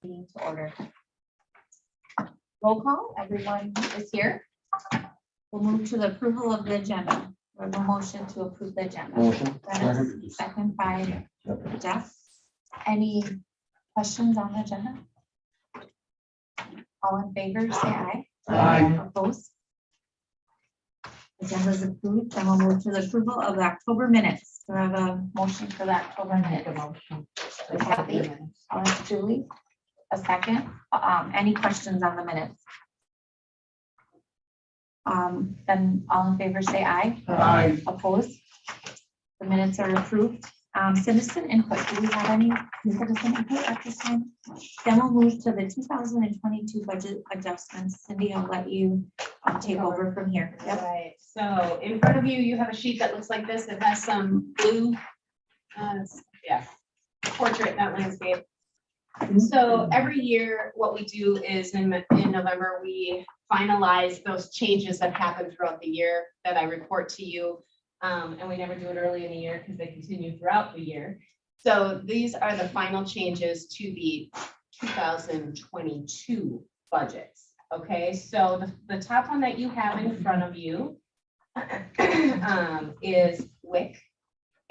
Meeting to order. Roll call, everyone is here. We'll move to the approval of the agenda. We have a motion to approve the agenda. Motion. Dennis, second by Jeff. Any questions on the agenda? All in favor, say aye. Aye. Opposed? Agenda is approved, and we'll move to the approval of the October minutes. Do I have a motion for the October minutes? Kathy, Julie, a second. Any questions on the minutes? Then all in favor say aye. Aye. Opposed? The minutes are approved. Citizen input, do we have any citizen input at this time? Then we'll move to the 2022 budget adjustments. Cindy, I'll let you take over from here. Yep. Right, so in front of you, you have a sheet that looks like this. It has some blue, portrait, not landscape. So every year, what we do is in November, we finalize those changes that happen throughout the year that I report to you. And we never do it early in the year because they continue throughout the year. So these are the final changes to the 2022 budgets. Okay, so the top one that you have in front of you is WIC.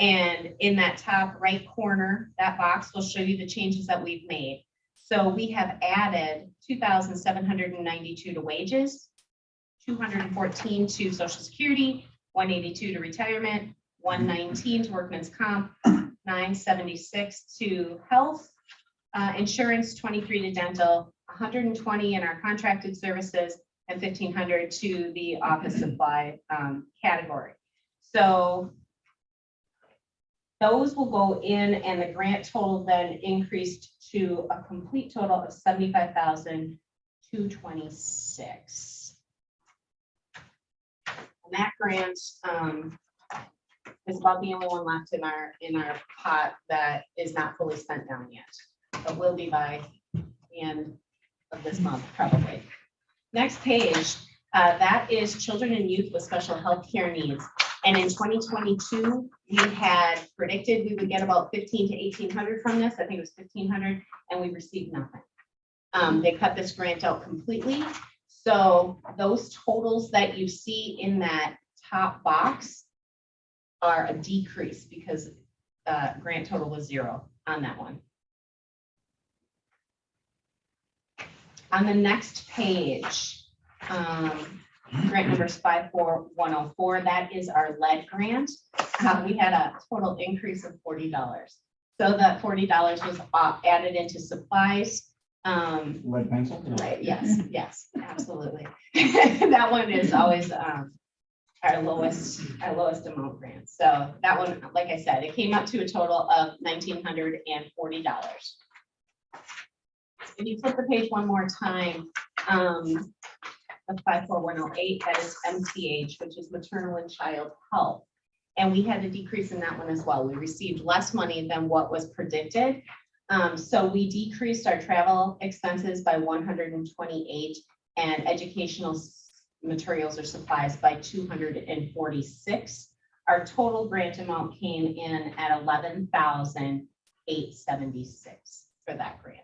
And in that top right corner, that box will show you the changes that we've made. So we have added 2,792 to wages, 214 to Social Security, 182 to retirement, 119 to workman's comp, 976 to health, insurance, 23 to dental, 120 in our contracted services, and 1,500 to the office supply category. So those will go in, and the grant total then increased to a complete total of $75,226. And that grant is about the only one left in our pot that is not fully spent down yet, but will be by the end of this month probably. Next page, that is children and youth with special health care needs. And in 2022, we had predicted we would get about 1,500 to 1,800 from this. I think it was 1,500, and we received nothing. They cut this grant out completely. So those totals that you see in that top box are a decrease because grant total was 0 on that one. On the next page, grant number is 54104. That is our lead grant. We had a total increase of $40. So that $40 was added into supplies. Lead pencil? Right, yes, absolutely. That one is always our lowest amount grant. So that one, like I said, it came up to a total of $1,940. If you flip the page one more time, the 54108, that is MCH, which is maternal and child health. And we had a decrease in that one as well. We received less money than what was predicted. So we decreased our travel expenses by 128 and educational materials or supplies by 246. Our total grant amount came in at 11,876 for that grant.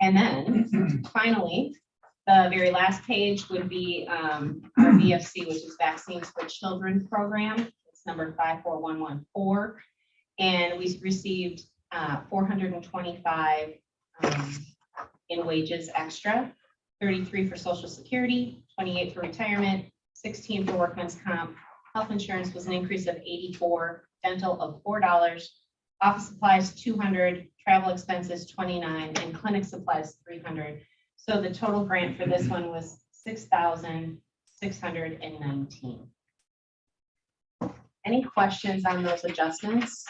And then finally, the very last page would be our VFC, which is Vaccines for Children program. It's number 54114. And we received 425 in wages extra, 33 for Social Security, 28 for retirement, 16 for workman's comp. Health insurance was an increase of 84, dental of $4, office supplies 200, travel expenses 29, and clinic supplies 300. So the total grant for this one was $6,619. Any questions on those adjustments?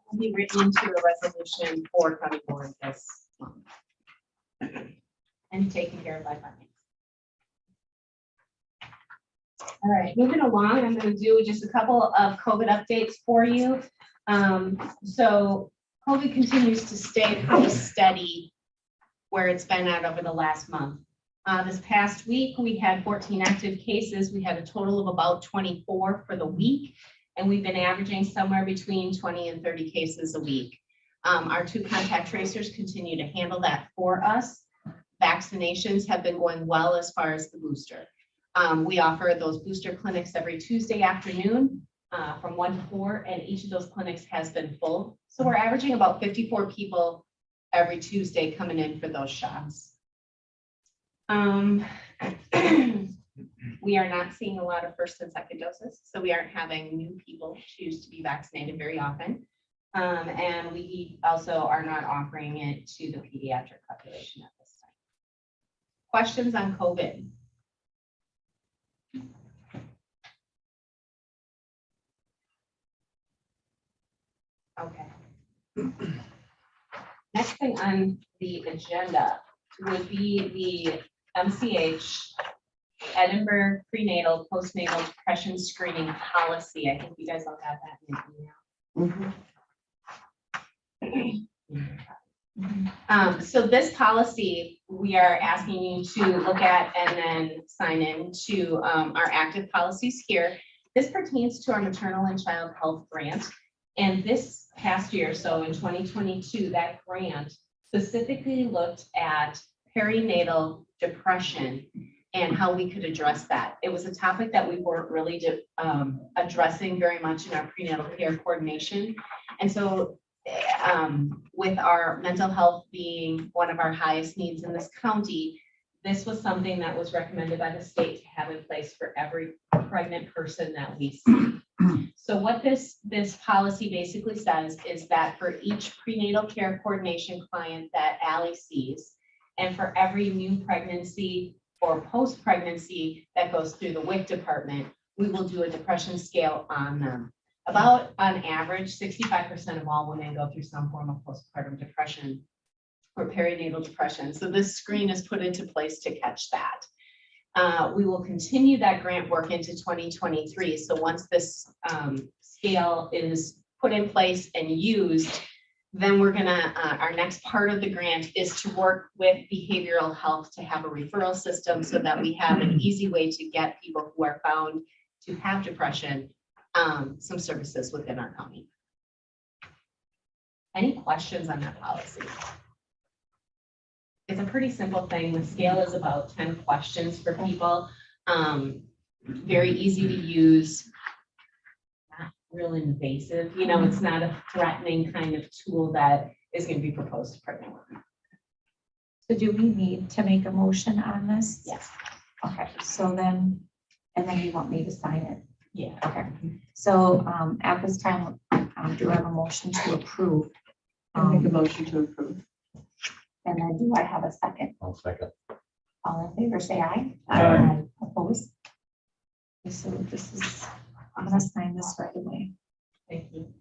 Will be written into a resolution for county board this month and taken care of by finance. All right, moving along, I'm going to do just a couple of COVID updates for you. So COVID continues to stay pretty steady where it's been at over the last month. This past week, we had 14 active cases. We had a total of about 24 for the week. and we've been averaging somewhere between 20 and 30 cases a week. Our 2 contact tracers continue to handle that for us. Vaccinations have been going well as far as the booster. We offer those booster clinics every Tuesday afternoon from 1 to 4, and each of those clinics has been full. So we're averaging about 54 people every Tuesday coming in for those shots. We are not seeing a lot of first and second doses, so we aren't having new people choose to be vaccinated very often. And we also are not offering it to the pediatric population at this time. Questions on COVID? Okay. Next thing on the agenda would be the MCH Edinburgh prenatal postnatal depression screening policy. I think you guys all got that in your email. So this policy, we are asking you to look at and then sign into our active policies here. This pertains to our maternal and child health grant. And this past year, so in 2022, that grant specifically looked at perinatal depression and how we could address that. It was a topic that we weren't really addressing very much in our prenatal care coordination. And so with our mental health being one of our highest needs in this county, this was something that was recommended by the state to have in place for every pregnant person that we see. So what this policy basically says is that for each prenatal care coordination client that Allie sees, and for every new pregnancy or post-pregnancy that goes through the WIC department, we will do a depression scale on them. About on average, 65% of all women go through some form of postpartum depression or perinatal depression. So this screen is put into place to catch that. We will continue that grant work into 2023. So once this scale is put in place and used, then we're gonna, our next part of the grant is to work with behavioral health to have a referral system so that we have an easy way to get people who are found to have depression some services within our county. Any questions on that policy? It's a pretty simple thing. The scale is about 10 questions for people. Very easy to use, not real invasive. You know, it's not a threatening kind of tool that is going to be proposed to pregnant women. So do we need to make a motion on this? Yes. Okay, so then, and then you want me to sign it? Yeah. Okay, so at this time, do I have a motion to approve? Make a motion to approve. And then do I have a second? I'll second. All in favor, say aye. Aye. Opposed? Okay, so this is, I'm gonna sign this right away. Thank you.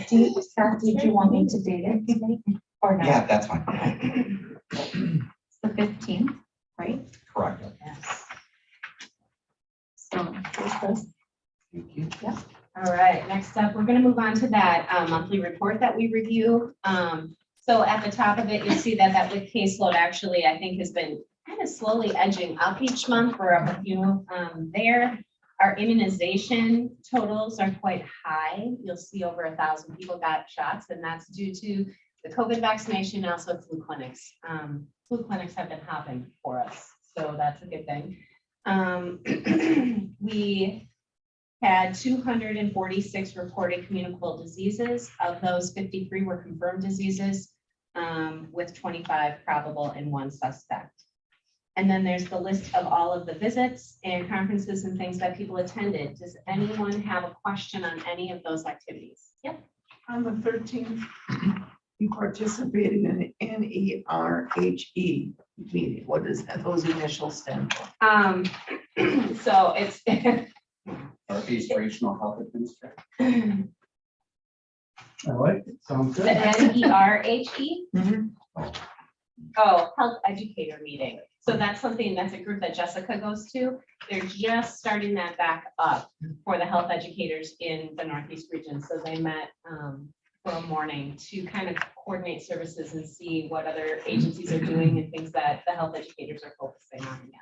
Do you, Scott, did you want me to date it today or not? Yeah, that's fine. It's the 15th, right? Correct. Yes. So here's this. Thank you. Yep. All right, next up, we're going to move on to that monthly report that we review. So at the top of it, you'll see that with caseload actually, I think has been kind of slowly edging up each month. We're up a few there. Our immunization totals are quite high. You'll see over 1,000 people got shots, and that's due to the COVID vaccination and also flu clinics. Flu clinics have been hopping for us, so that's a good thing. We had 246 reported communicable diseases. Of those, 53 were confirmed diseases, with 25 probable and 1 suspect. And then there's the list of all of the visits and conferences and things that people attended. Does anyone have a question on any of those activities? Yep. On the 13th, you participated in an NERHE meeting. What does those initials stand for? So it's Northeast Regional Health Administrator. I like it, sounds the good. NERHE. Mhm. Oh, health educator meeting. So that's something, that's a group that Jessica goes to. They're just starting that back up for the health educators in the Northeast region. So they met for a morning to kind of coordinate services and see what other agencies are doing and things that the health educators are focusing on again.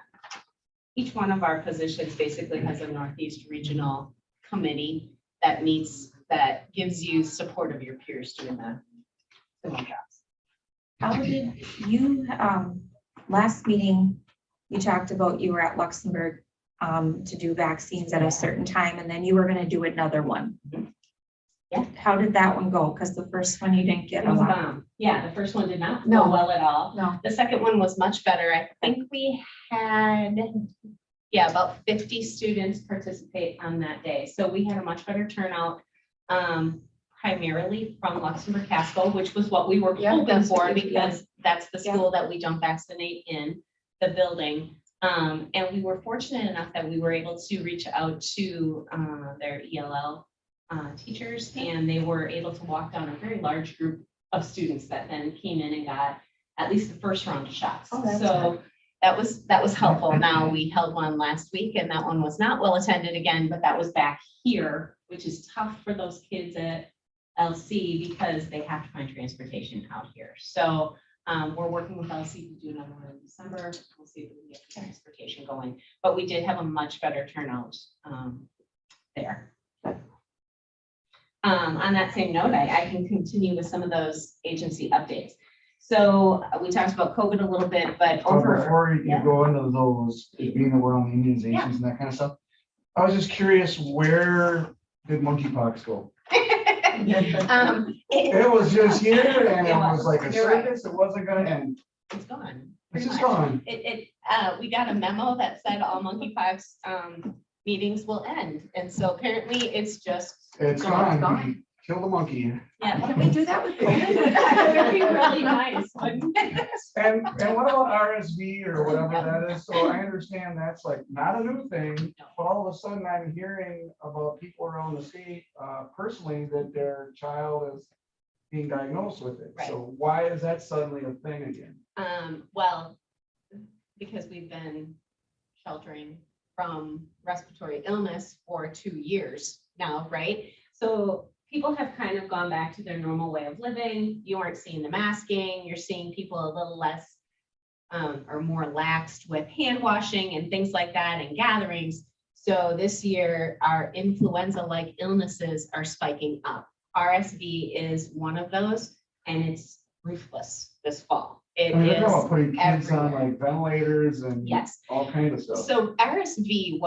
each one of our positions basically has a Northeast Regional Committee that meets, that gives you support of your peers doing the similar jobs. How did you, last meeting, you talked about you were at Luxembourg to do vaccines at a certain time, and then you were gonna do another one. Yeah. How did that one go? Because the first one you didn't get It a was a lot. bomb. Yeah, the first one did not No. go well at all. No. The second one was much better. I think we had, yeah, about 50 students participate on that day. So we had a much better turnout, primarily from Luxembourg Casco, which was what we were Yeah, hoping that's for what we- because that's the Yeah. school that we don't vaccinate in, the building. And we were fortunate enough that we were able to reach out to their ELL teachers, and they were able to walk down a very large group of students that then came in and got at least the first round of shots. Oh, that's So that was helpful. Now, we held one last week and that one was not well attended again, but that was back here, which is tough for those kids at LC because they have to find transportation out here. So we're working with LC to do another one in December. We'll see if we can get the transportation going, but we did have a much better turnout there. On that same note, I can continue with some of those agency updates. So we talked about COVID a little bit, but So over. before you yeah. go into those, being that we're on immunizations and that kind of stuff, I was just curious, where did monkeypox go? It was just here and it was like a You're right. circus, it wasn't gonna end. It's gone. It's pretty just much. gone. We got a memo that said all monkeypox meetings will end. And so apparently it's just. It's gone. gone. Kill the monkey. Yeah. Can we do that with That would be COVID? really nice, wouldn't it? And what about RSV or whatever that is? So I understand that's like not a new thing, but all of a sudden I'm hearing about people around the state, personally, that their child is being diagnosed with it. So why is that suddenly a thing again? Well, because we've been sheltering from respiratory illness for 2 years now, right? So people have kind of gone back to their normal way of living. You aren't seeing the masking. You're seeing people a little less or more laxed with hand washing and things like that and gatherings. So this year, our influenza-like illnesses are spiking up. RSV is one of those, and it's ruthless this fall. It I mean, they're talking about is putting kids on everywhere. like ventilators and Yes. all kinds of stuff. So RSV,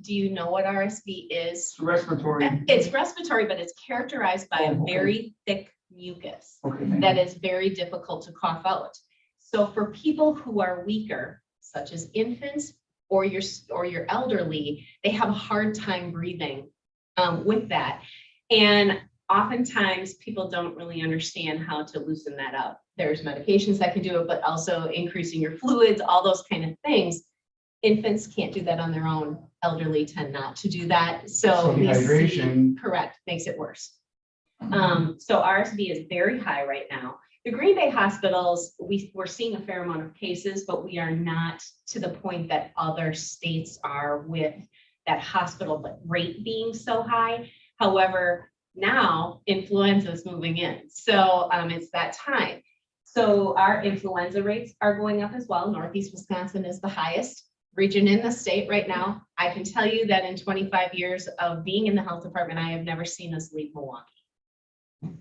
do you know what RSV is? It's respiratory. It's respiratory, but it's characterized by a Oh, okay. very thick mucus Okay. thank that you. is very difficult to cough out. So for people who are weaker, such as infants or your elderly, they have a hard time breathing with that. And oftentimes people don't really understand how to loosen that up. There's medications that can do it, but also increasing your fluids, all those kind of things. Infants can't do that on their own. Elderly tend not to do that. So we see- dehydration. correct, makes it worse. So RSV is very high right now. The Green Bay hospitals, we're seeing a fair amount of cases, but we are not to the point that other states are with that hospital rate being so high. However, now influenza is moving in. So it's that time. So our influenza rates are going up as well. Northeast Wisconsin is the highest region in the state right now. I can tell you that in 25 years of being in the health department, I have never seen us leave Milwaukee.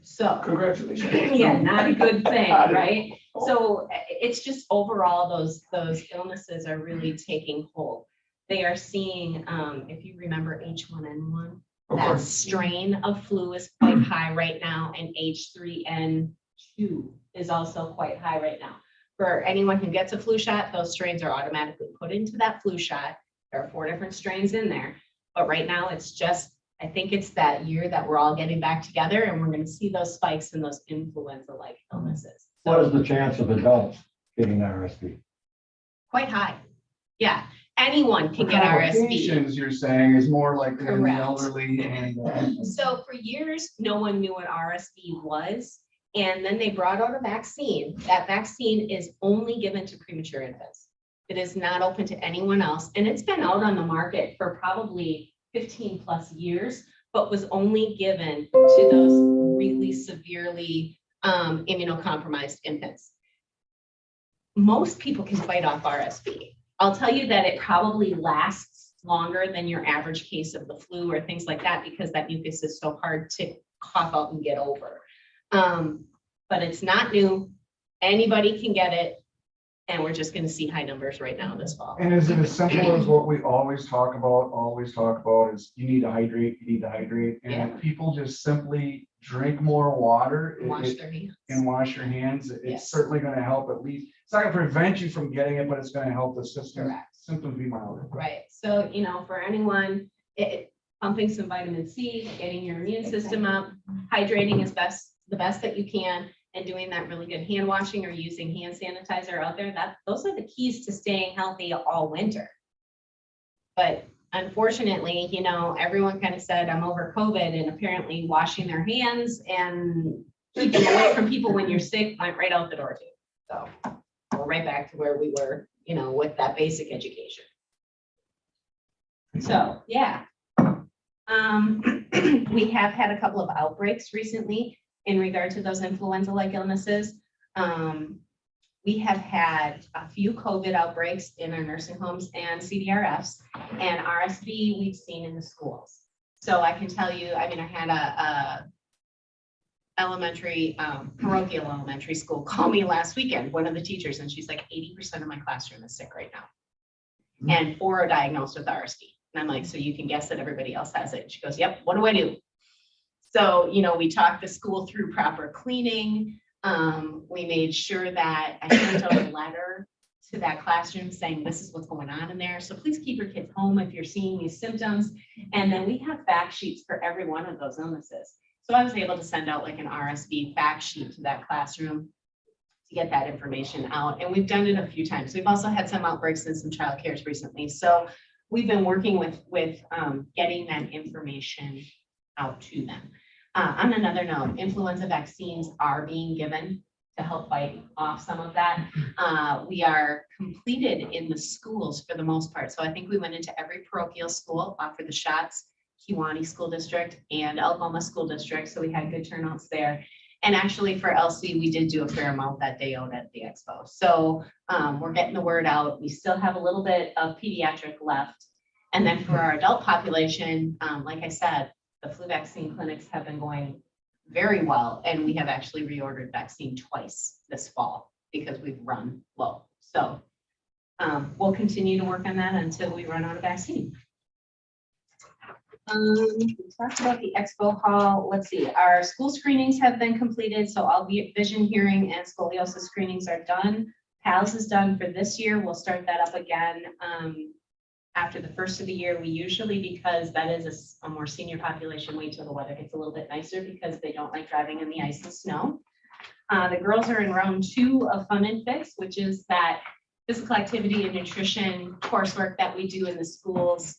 So Congratulations. yeah, not a good thing, right? So it's just overall, those illnesses are really taking hold. They are seeing, if you remember H1N1, Of that course. strain of flu is quite high right now, and H3N2 is also quite high right now. For anyone who gets a flu shot, those strains are automatically put into that flu shot. There are 4 different strains in there, but right now it's just, I think it's that year that we're all getting back together and we're going to see those spikes in those influenza-like illnesses. What is the chance of adults getting RSV? Quite high. Yeah, anyone can get RSV. Complications, you're saying, is more like in the Correct. elderly and. So for years, no one knew what RSV was. And then they brought out a vaccine. That vaccine is only given to premature infants. It is not open to anyone else. And it's been out on the market for probably 15 plus years, but was only given to those really severely immunocompromised infants. Most people can fight off RSV. I'll tell you that it probably lasts longer than your average case of the flu or things like that, because that mucus is so hard to cough out and get over. But it's not new. Anybody can get it. And we're just gonna see high numbers right now this fall. And is it as simple as what we always talk about is you need to hydrate, Yeah. and people just simply drink more water. Wash their hands. And wash your hands. Yes. It's certainly gonna help at least, it's not gonna prevent you from getting it, but it's gonna help the system, Correct. symptoms be milder. Right, so, for anyone, pumping some vitamin C, getting your immune system up, hydrating is the best that you can, and doing that really good hand washing or using hand sanitizer out there, those are the keys to staying healthy all winter. But unfortunately, everyone kind of said, I'm over COVID, and apparently washing their hands and keeping away from people when you're sick went right out the door too. So we're right back to where we were, with that basic education. So, yeah. We have had a couple of outbreaks recently in regard to those influenza-like illnesses. We have had a few COVID outbreaks in our nursing homes and CDRFs, and RSV we've seen in the schools. So I can tell you, I had a parochial elementary school call me last weekend, one of the teachers, and she's like, 80% of my classroom is sick right now. And 4 are diagnosed with RSV. And I'm like, so you can guess that everybody else has it. She goes, yep, what do I do? So, we talked the school through proper cleaning. We made sure that I sent out a letter to that classroom saying, this is what's going on in there. So please keep your kids home if you're seeing these symptoms. And then we have fact sheets for every one of those illnesses. So I was able to send out like an RSV fact sheet to that classroom to get that information out. And we've done it a few times. We've also had some outbreaks in some child cares recently. So we've been working with getting that information out to them. On another note, influenza vaccines are being given to help fight off some of that. We are completed in the schools for the most part. So I think we went into every parochial school, offered the shots, Kewaunee School District and Algoma School District. So we had good turnouts there. And actually for LC, we did do a fair amount that day out at the expo. So we're getting the word out. We still have a little bit of pediatric left. And then for our adult population, like I said, the flu vaccine clinics have been going very well. And we have actually reordered vaccine twice this fall because we've run low. So we'll continue to work on that until we run out of vaccine. We talked about the expo hall. Let's see, our school screenings have been completed. So all the vision, hearing, and scoliosis screenings are done. PALS is done for this year. We'll start that up again after the first of the year. We usually, because that is a more senior population, wait till the weather gets a little bit nicer because they don't like driving in the ice and snow. The girls are in round 2 of Fun and Fix, which is that physical activity and nutrition coursework that we do in the schools,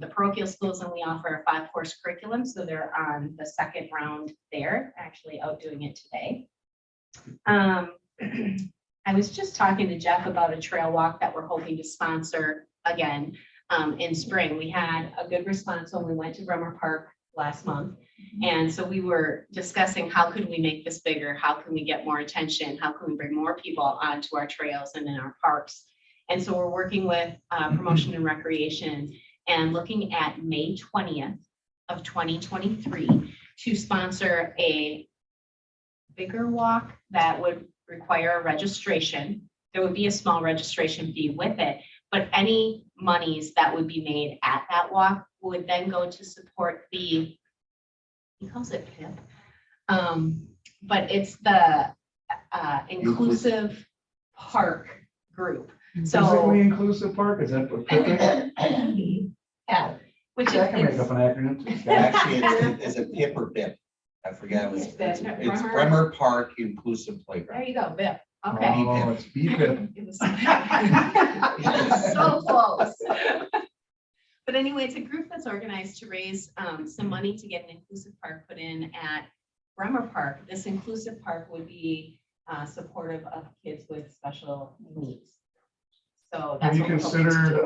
the parochial schools, and we offer a 5-course curriculum. So they're on the second round there, actually out doing it today. I was just talking to Jeff about a trail walk that we're hoping to sponsor again in spring. We had a good response when we went to Bremer Park last month. And so we were discussing how could we make this bigger? How can we get more attention? How can we bring more people onto our trails and in our parks? And so we're working with Promotion and Recreation and looking at May 20th of 2023 to sponsor a bigger walk that would require a registration. There would be a small registration fee with it, but any monies that would be made at that walk would then go to support the, he calls it PIP, but it's the inclusive park group. So Physically inclusive park, is that what? yeah, which That can make is up an acronym too. Actually, is it PIP or BIP? I forget. It was, It's it's Bremer Park Inclusive there Playground. you go, Bill. Okay. Oh, it's BPIP. It was so close. But anyway, it's a group that's organized to raise some money to get an inclusive park put in at Bremer Park. This inclusive park would be supportive of kids with special needs. So Have that's you what we're hoping to do. considered,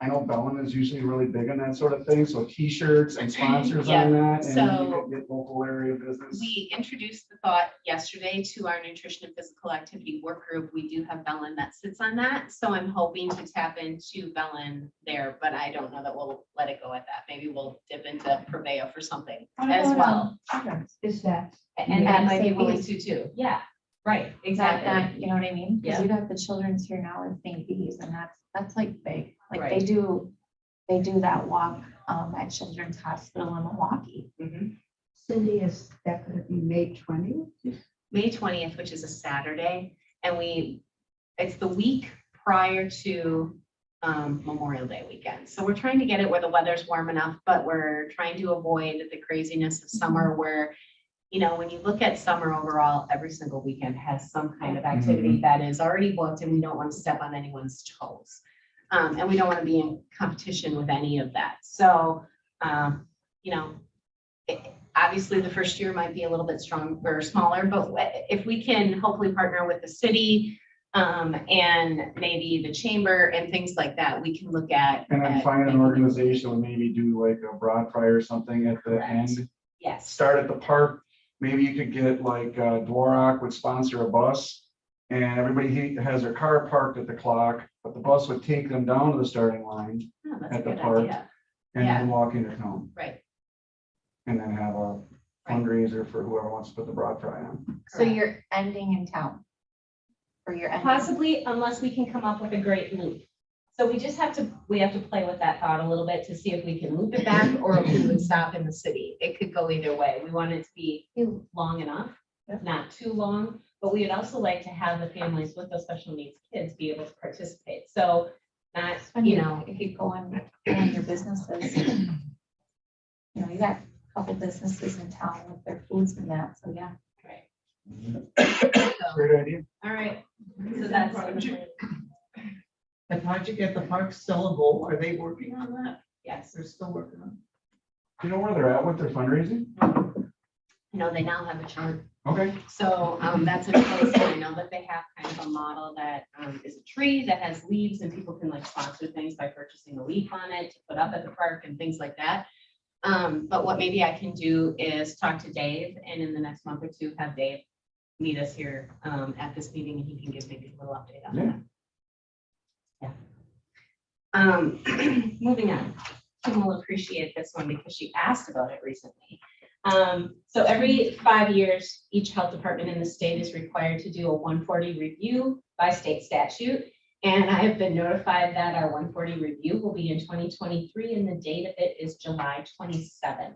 I know Bellin is usually really big on that sort of thing, so T-shirts and sponsors Yeah, on that, and so- you could get local area business. We introduced the thought yesterday to our nutrition and physical activity work group. We do have Bellin that sits on that, so I'm hoping to tap into Bellin there, but I don't know that we'll let it go at that. Maybe we'll dip into Purveyor for something as well. Is that? And That that might might be be willing really- to too. Yeah, right, Exactly. exactly. You know what I mean? Yeah. Because you got the children's here now in St. Bees, and that's like big. Like Right. they do that walk at Children's Hospital in Milwaukee. Mhm. Cindy, is that gonna be May 20th? May 20th, which is a Saturday, and it's the week prior to Memorial Day weekend. So we're trying to get it where the weather's warm enough, but we're trying to avoid the craziness of summer where, you know, when you look at summer overall, every single weekend has some kind of activity that is already booked, and we don't want to step on anyone's toes. And we don't want to be in competition with any of that. So, you know, obviously the first year might be a little bit stronger or smaller, but if we can hopefully partner with the city and maybe the chamber and things like that, we can look at. And then find an organization that would maybe do like a broad fry or something at the Correct. end. Yes, Start at the park. Maybe you could get like Dworak would sponsor a bus, and everybody has their car parked at the clock, but the bus would take them down to the starting line oh, that's a at the good park. idea. and Yeah. then walk into town, Right. and then have a fundraiser for whoever wants to put the broad fry on. So Correct. you're ending in town? Or you're ending? Possibly, unless we can come up with a great loop. So we have to play with that thought a little bit to see if we can loop it back or if we would stop in the city. It could go either way. We want it to be long enough, not too long, but we would also like to have the families with those special needs kids be able to participate. So not, When you know, if you go on your businesses, you know, you got a couple businesses in town with their foods and that, so yeah. right. So, Great idea. all right. So that's. The project at the park still a goal? Are they working on that? Yes. They're still working on Do you know where they're at with their fundraising? No, they now have a chart. Okay, So that's in place, and I know that they have kind of a model that is a tree that has leaves, and people can like sponsor things by purchasing a leaf on it to put up at the park and things like that. But what maybe I can do is talk to Dave, and in the next month or two, have Dave meet us here at this meeting, and he can give maybe a little update on that. Yeah. Moving on. Kim will appreciate this one because she asked about it recently. So every 5 years, each health department in the state is required to do a 140 review by state statute. And I have been notified that our 140 review will be in 2023, and the date of it is July 27th.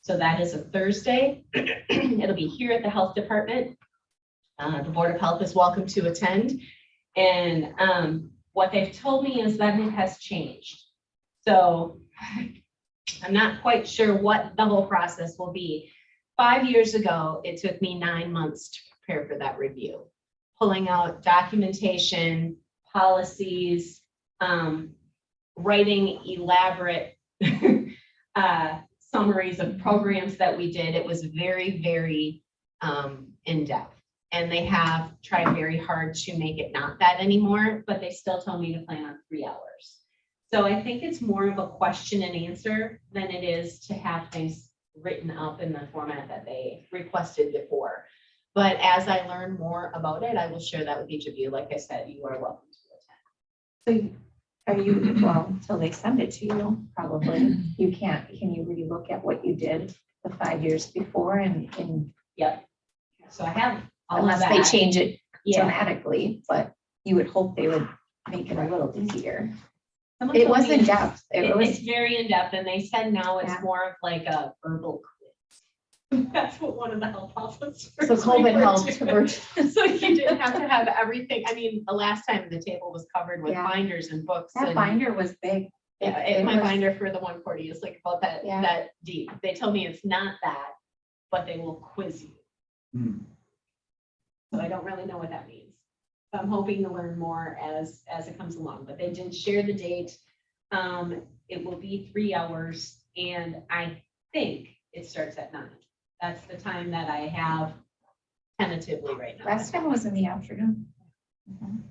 So that is a Thursday. It'll be here at the health department. The Board of Health is welcome to attend. And what they've told me is that it has changed. So I'm not quite sure what the whole process will be. 5 years ago, it took me 9 months to prepare for that review, pulling out documentation, policies, writing elaborate summaries of programs that we did. It was very, very in-depth. And they have tried very hard to make it not that anymore, but they still told me to plan on 3 hours. So I think it's more of a question and answer than it is to have things written up in the format that they requested before. But as I learn more about it, I will share that with each of you. Like I said, you are welcome to attend. So are you, well, until they send it to you, probably, you can't, can you relook at what you did the 5 years before and Yep. So I have all of unless that. they change it Yeah. dramatically, but you would hope they would make it a little easier. Someone It told was me in depth. It It's was, very in-depth, and they said now it's Yeah. more of like a verbal quiz. That's what one of the health officers. so COVID referred helped to to bridge. So you didn't have to have everything. I mean, the last time the table was covered with Yeah. binders and books. That and binder was big. yeah, It my was- binder for the 140 is like about that, Yeah. that deep. They told me it's not that, but they will quiz you. Hmm. So I don't really know what that means. So I'm hoping to learn more as it comes along, but they did share the date. It will be 3 hours, and I think it starts at 9. That's the time that I have tentatively right now. Last time was in the afternoon. Mhm.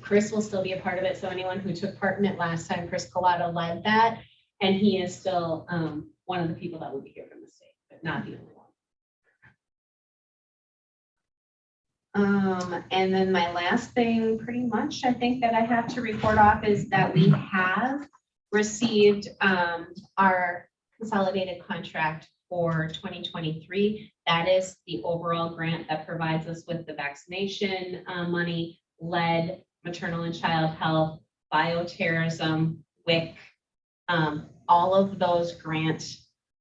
Chris will still be a part of it. So anyone who took part in it last time, Chris Collada led that. And he is still one of the people that will be here from the state, but not the only one. And then my last thing, pretty much, I think that I have to report off is that we have received our consolidated contract for 2023. That is the overall grant that provides us with the vaccination money, lead, maternal and child health, bioterrorism, WIC. All of those grant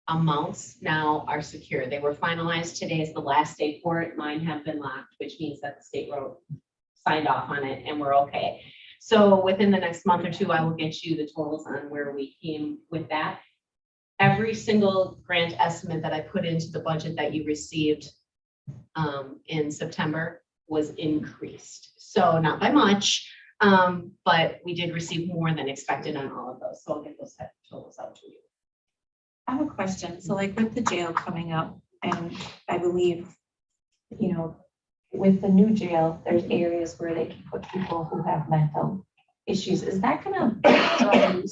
amounts now are secure. They were finalized. Today is the last day for it. Mine have been locked, which means that the state road signed off on it and we're okay. So within the next month or two, I will get you the totals on where we came with that. Every single grant estimate that I put into the budget that you received in September was increased. So not by much, but we did receive more than expected on all of those. So I'll get those totals out to you. I have a question. So like with the jail coming up, and I believe, you know, with the new jail, there's areas where they can put people who have mental issues. Is that gonna be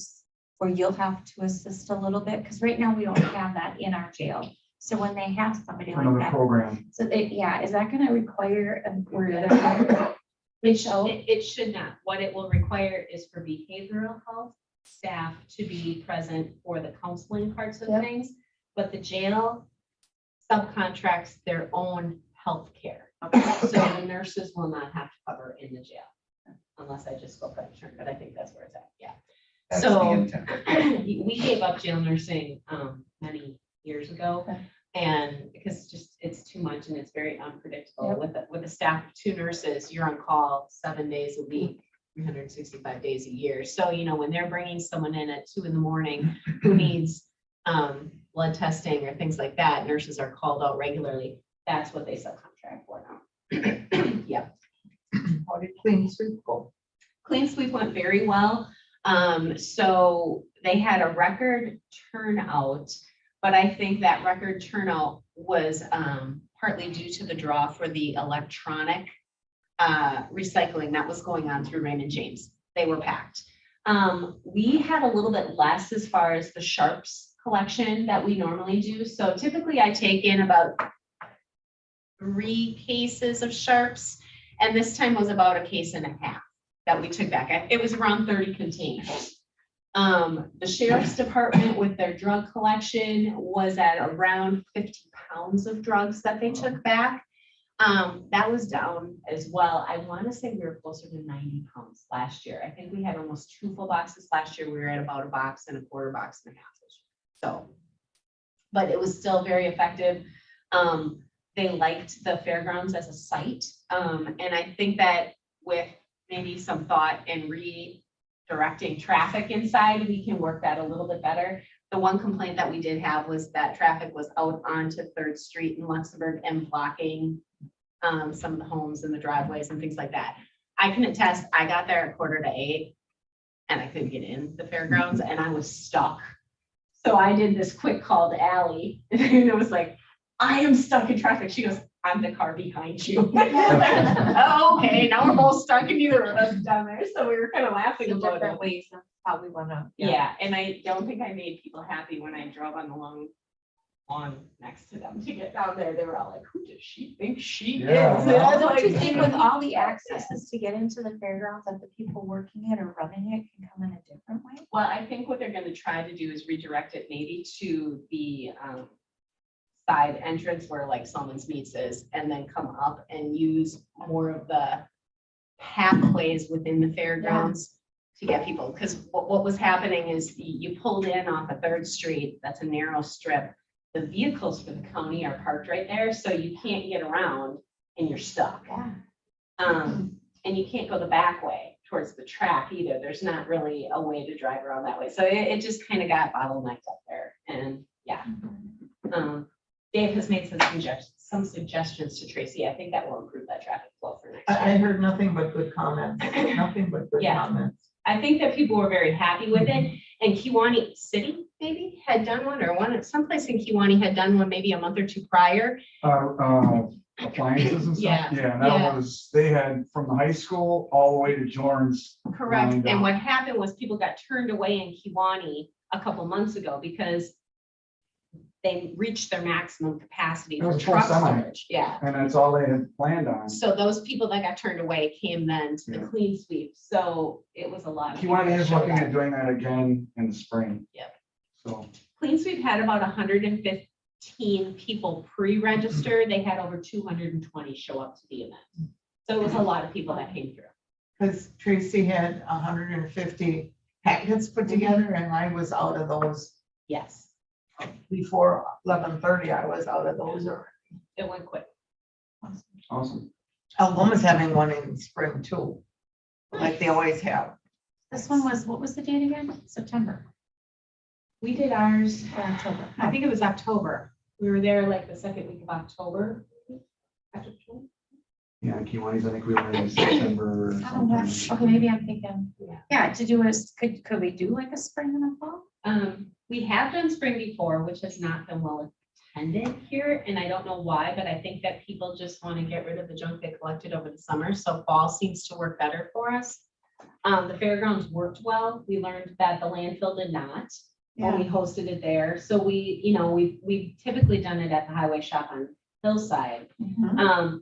where you'll have to assist a little bit? Because right now we don't have that in our jail. So when they have somebody like Another that, program. so they, yeah, is that gonna require where they're It should not. What it will require is for behavioral health staff to be present for the counseling parts of Yep. things, but the jail subcontracts their own health care. So the nurses will not have to cover in the jail unless I just go private insurance, but I think that's where it's at. Yeah. That's the So intent. we gave up jail nursing many years ago. Okay. And because it's too much and it's very unpredictable. With a staff of 2 nurses, you're on call 7 days a week, 365 days a year. So, you know, when they're bringing someone in at 2 in.the morning who needs blood testing or things like that, nurses are called out regularly. That's what they subcontract for now. Yeah. How did clean sweep go? Clean sweep went very well. So they had a record turnout, but I think that record turnout was partly due to the draw for the electronic recycling that was going on through Raymond James. They were packed. We had a little bit less as far as the sharps collection that we normally do. So typically I take in about 3 cases of sharps, and this time was about 1.5 cases that we took back. It was around 30 containers. The sheriff's department with their drug collection was at around 50 pounds of drugs that they took back. That was down as well. I want to say we were closer to 90 pounds last year. I think we had almost 2 full boxes last year. We were at about 1.25 boxes box and a half. So, but it was still very effective. They liked the fairgrounds as a site. And I think that with maybe some thought and redirecting traffic inside, we can work that a little bit better. The one complaint that we did have was that traffic was out onto 3rd Street in Luxembourg and blocking some of the homes and the driveways and things like that. I can attest, I got there at 7:45 and I couldn't get in the fairgrounds and I was stuck. So I did this quick call to Allie and it was like, I am stuck in traffic. She goes, I'm the car behind you. Oh, okay, now we're both stuck and neither of us down there. So we were kind of laughing about it. different ways of how we wanna. Yeah, and I don't think I made people happy when I drove on the long lawn next to them to get down there. They were all like, who does she think she Yeah. is? And I was Don't you like, think with all the accesses to get into the fairgrounds that the people working it or running it can come in a different way? well, I think what they're gonna try to do is redirect it maybe to the side entrance where like Salmon's Meats is, and then come up and use more of the pathways within the fairgrounds to get people. Because what was happening is you pulled in off of 3rd Street, that's a narrow strip. The vehicles for the county are parked right there, so you can't get around and you're stuck. Yeah. And you can't go the back way towards the track either. There's not really a way to drive around that way. So it just kind of got bottlenecked up there. And yeah. Dave has made some suggestions to Tracy. I think that will improve that traffic flow for next I year. heard nothing but good comments, nothing but good Yeah. comments. I think that people were very happy with it. And Kewaunee City maybe had done one, or someplace in Kewaunee had done one maybe a month or 2 prior. appliances and stuff. Yeah, Yeah, and yeah. that was, they had from the high school all the way to Jordan's. Correct. lined And up. what happened was people got turned away in Kewaunee a couple months ago because they reached their maximum capacity It for was a full truck semi. storage. Yeah. And that's all they had planned on. So those people that got turned away came then to the Yeah. clean sweep. So it was a lot. of people Kewaunee that is showed looking up. at doing that again in the spring. Yep. So, Clean sweep had about 115 people pre-register. They had over 220 show up to the event. So it was a lot of people that came through. Because Tracy had 150 packets put together and I was out of those Yes, before 11:30. I was out of those. it went quick. awesome. Algoma's having one in spring too, like they always have. This one was, what was the date again? September. We did ours for October. I think it was October. We were there like the second week of October. After school. Yeah, Kewaunee, I think we were in September or Oh, something. gosh. Okay, maybe I'm thinking, Yeah. yeah, to do is, could we do like a spring and a fall? We have done spring before, which has not been well attended here, and I don't know why, but I think that people just want to get rid of the junk they collected over the summer, so fall seems to work better for us. The fairgrounds worked well. We learned that the landfill did not when we hosted it there. So we've typically done it at the highway shop on Hillside,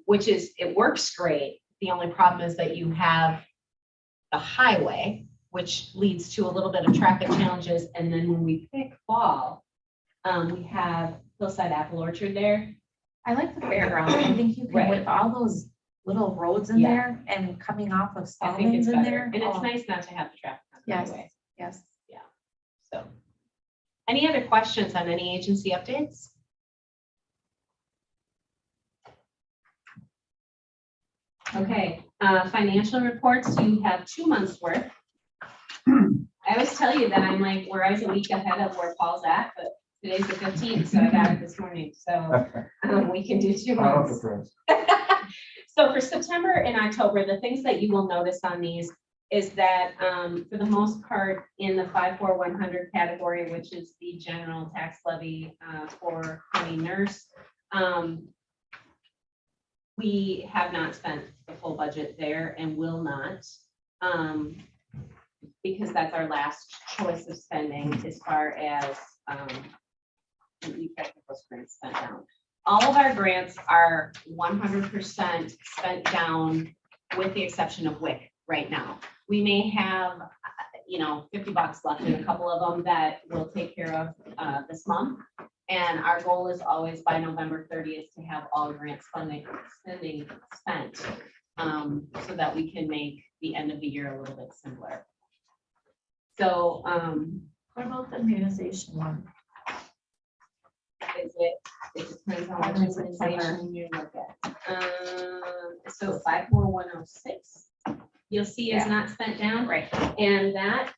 which is, it works great. The only problem is that you have the highway, which leads to a little bit of traffic challenges. And then when we pick fall, we have Hillside Apple Orchard there. I like the fairground. I think you can, Right. with all those little roads in Yeah. there and coming off of I think it's Stallman's in better. there. And it's oh, nice not to have the traffic on the Yes, highway. yes. So, any other questions on any agency updates? Okay, financial reports, you have 2 months worth. I always tell you that I'm like, we're always a week ahead of where Paul's at, but today's the 15th, so I got it this morning, so we can do 2 Hot off months. the press. So for September and October, the things that you will notice on these is that for the most part, in the 54100 category, which is the general tax levy for county nurse, we have not spent the full budget there and will not, because that's our last choice of spending as far as we got those grants spent down. All of our grants are 100% spent down, with the exception of WIC right now. We may have, $50 left in a couple of them that we'll take care of this month. And our goal is always by November 30th to have all grant spending spent, so that we can make the end of the year a little bit simpler. So, What about the immunization one? it depends on what Is it organization you look at. So 54106, you'll see is not spent down. Right. And that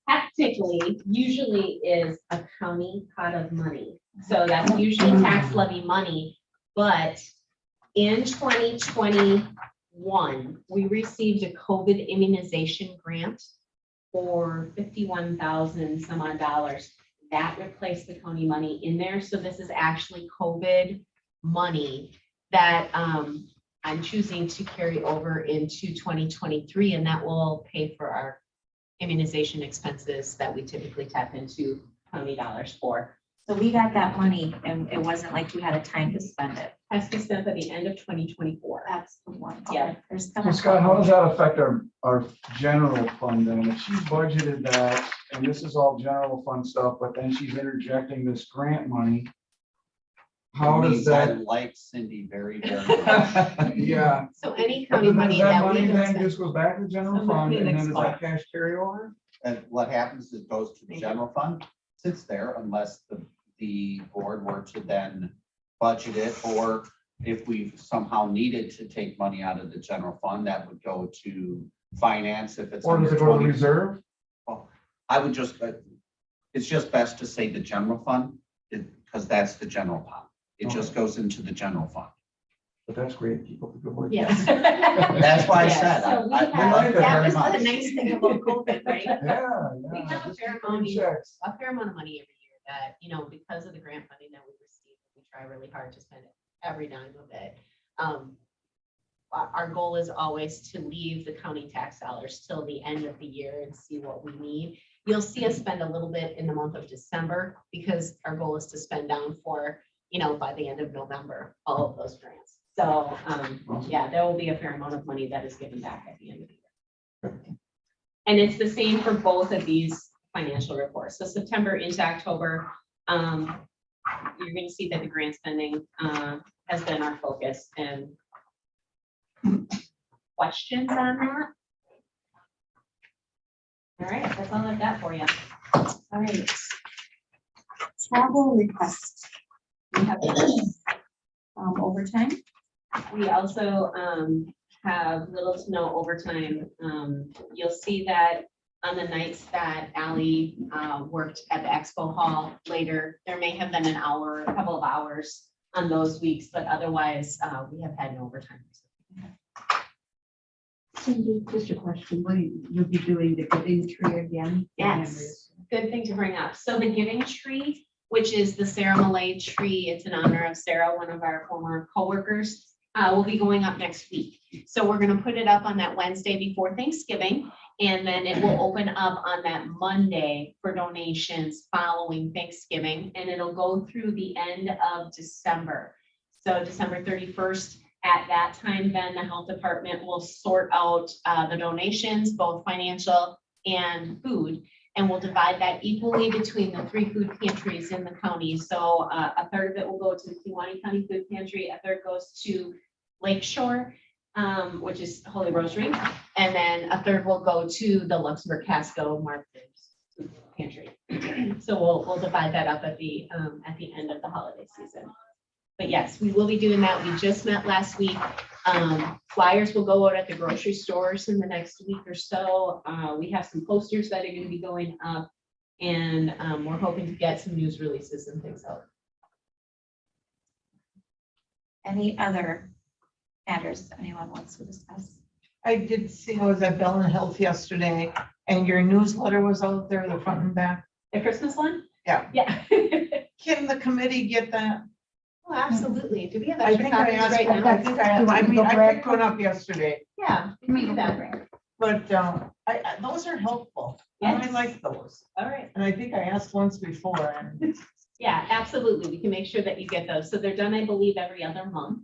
technically usually is a county pot of money. So that's usually tax levy money, but in 2021, we received a COVID immunization grant for 51,000 some odd dollars. That replaced the county money in there. So this is actually COVID money that I'm choosing to carry over into 2023, and that will pay for our immunization expenses that we typically tap into county dollars for. So we got that money and it wasn't like we had a time to spend it. Has to be spent by the end of 2024. That's the one. Yeah. Okay. There's So Scott, how does that affect our general fund then? If she's budgeted that, and this is all general fund stuff, but then she's interjecting this grant money. How does I that? like Cindy very, very much. Yeah. So any But county then money does that that money we don't then spend. just goes back to the general Somebody fund, and then next is that cash carryover? And what happens is it goes to the general fund, sits there unless the board were to then budget it, or if we somehow needed to take money out of the general fund, that would go to finance if it's. Or does under it go to 20. reserve? I would just, it's just best to say the general fund, because that's the general fund. It just goes into the general fund. But that's great, keep up the good work. Yes. That's why I Yes, said, so we I have- like it That very was the much. nice thing about COVID, right? Yeah, We yeah. have a just fair keep writing amount. checks. A fair amount of money every year that, because of the grant funding that we receive, we try really hard to spend it. every dime of it. Our goal is always to leave the county tax dollars till the end of the year and see what we need. You'll see us spend a little bit in the month of December because our goal is to spend down for, by the end of November, all of those grants. So, yeah, there will be a fair amount of money that is given back at the end of the year. And it's the same for both of these financial reports. So September into October, you're going to see that the grant spending has been our focus. And questions on that? All right, that's all I've got for you. All right. Travel request. We have overtime. We also have little to no overtime. You'll see that on the nights that Ally worked at the expo hall later, there may have been an hour, a couple of hours on those weeks, but otherwise we have had no overtime. Cindy, just a question, will you be doing the giving tree again? Yes, good thing to bring up. So the giving tree, which is the Sarah Malay tree, it's in honor of Sarah, one of our former coworkers, will be going up next week. So we're gonna put it up on that Wednesday before Thanksgiving, and then it will open up on that Monday for donations following Thanksgiving, and it'll go through the end of December. So December 31st, at that time, then the health department will sort out the donations, both financial and food, and we'll divide that equally between the 3 food pantries in the county. So a third of it will go to the Kewaunee County Food Pantry, a third goes to Lakeshore, which is Holy Rosary, and then a third will go to the Luxembourg Casco Market's Food Pantry. So we'll divide that up at the end of the holiday season. But yes, we will be doing that. We just met last week. Flyers will go out at the grocery stores in the next week or so. We have some posters that are going to be going up, and we're hoping to get some news releases and things out. Any other matters anyone wants to discuss? I did see, I was at Bell and Health yesterday, and your newsletter was out there, the front and back. The Christmas one? Yeah. Yeah. Can the committee get that? Oh, absolutely. Do we have I extra think I copies asked, right now? I picked one up yesterday, Yeah. we can do that. but those are helpful. I Yes. like those. All right. And I think I asked once before, and Yeah, absolutely. We can make sure that you get those. So they're done, I believe, every other month.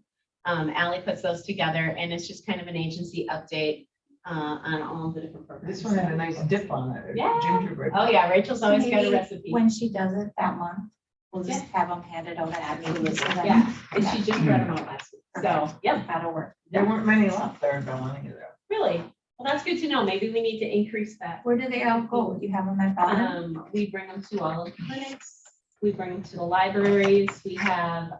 Ally puts those together, and it's just kind of an agency update on all of the different programs. this one had a nice dip on it. Yeah. Gingerbread. Oh, yeah, Rachel's always got a Maybe recipe. When she does it that month, we'll just have them handed out at meetings. so then- Yeah, and she just read them out last week. So, yep, That'll work. There weren't many left there, Bell, either. really. Well, that's good to know. Maybe we need to increase that. Where do they all go? You have them at bottom? We bring them to all of the clinics. We bring them to the libraries. We have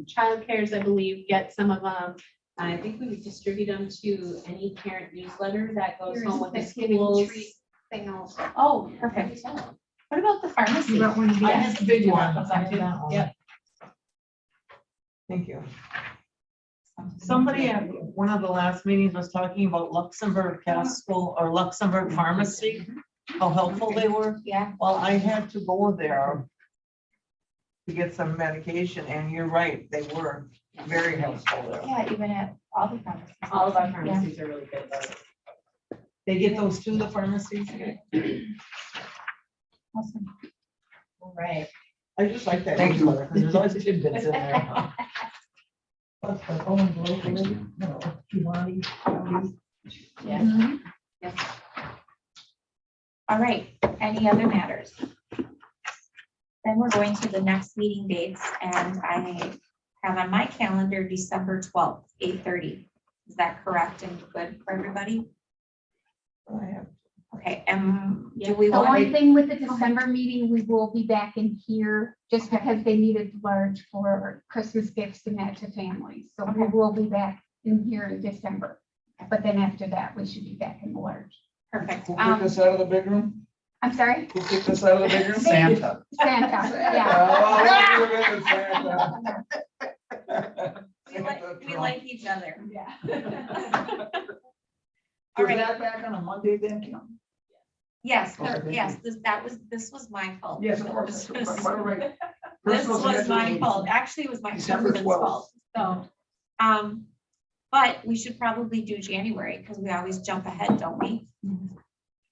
child cares, I believe, get some of them. I think we would distribute them to any parent newsletter that goes home with the schools. Thing also. Oh, perfect. What about the pharmacy? You got one of these? I had the big one. Yes. I had that one. Yep. Thank you. Somebody at one of the last meetings was talking about Luxembourg Castle or Luxembourg Pharmacy, how helpful they were. Yeah, Well, I had to go there to get some medication, and you're right, they were very helpful there. yeah, even at all the pharmacies. All of our pharmacies are really good about it. They get those to the pharmacies. Awesome. All right. I just like that. Thank you. newsletter, 'cause there's always tidbits in there. Yeah. Yes. All right, any other matters? Then we're going to the next meeting dates, and I have on my calendar December 12th, 8:30. Is that correct and good for everybody? Okay, do we The only want, thing with the December meeting, we will be back in here just because they needed large for Christmas gifts and that to families. So we will be back in here in December. But then after that, we should be back in the large. perfect. Who kicked us out of the big room? I'm sorry, Who kicked us out of the big room? Santa. Santa, yeah. Oh, look at Santa. We like each other. Yeah. All Was right, that back on a Monday then, Kim? yes, Okay. yes, this was my fault. Yes, of course. This What are we- was my fault. Actually, it was my December husband's 12th. fault. So, but we should probably do January because we always jump ahead, don't we?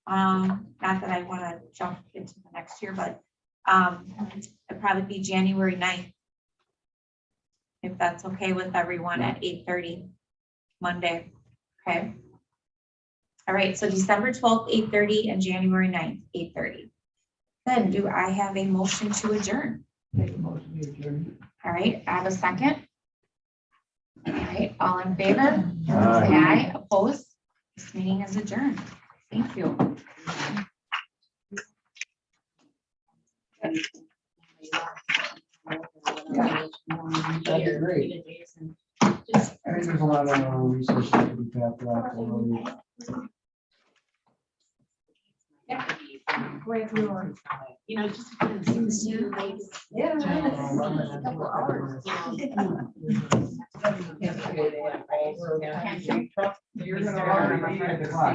Not that I want to jump into the next year, but it'd probably be January 9th. If that's okay with everyone at 8:30 Monday, okay? All right, so December 12th, 8:30 and January 9th, 8:30. Then do I have a motion to adjourn? All right, I have a second. All right, all in favor? Say aye. Opposed? This meeting is adjourned. Thank you. That'd be great. I think there's a lot of resources that we have for that. You know, just. Yeah. You're gonna already be at the clock.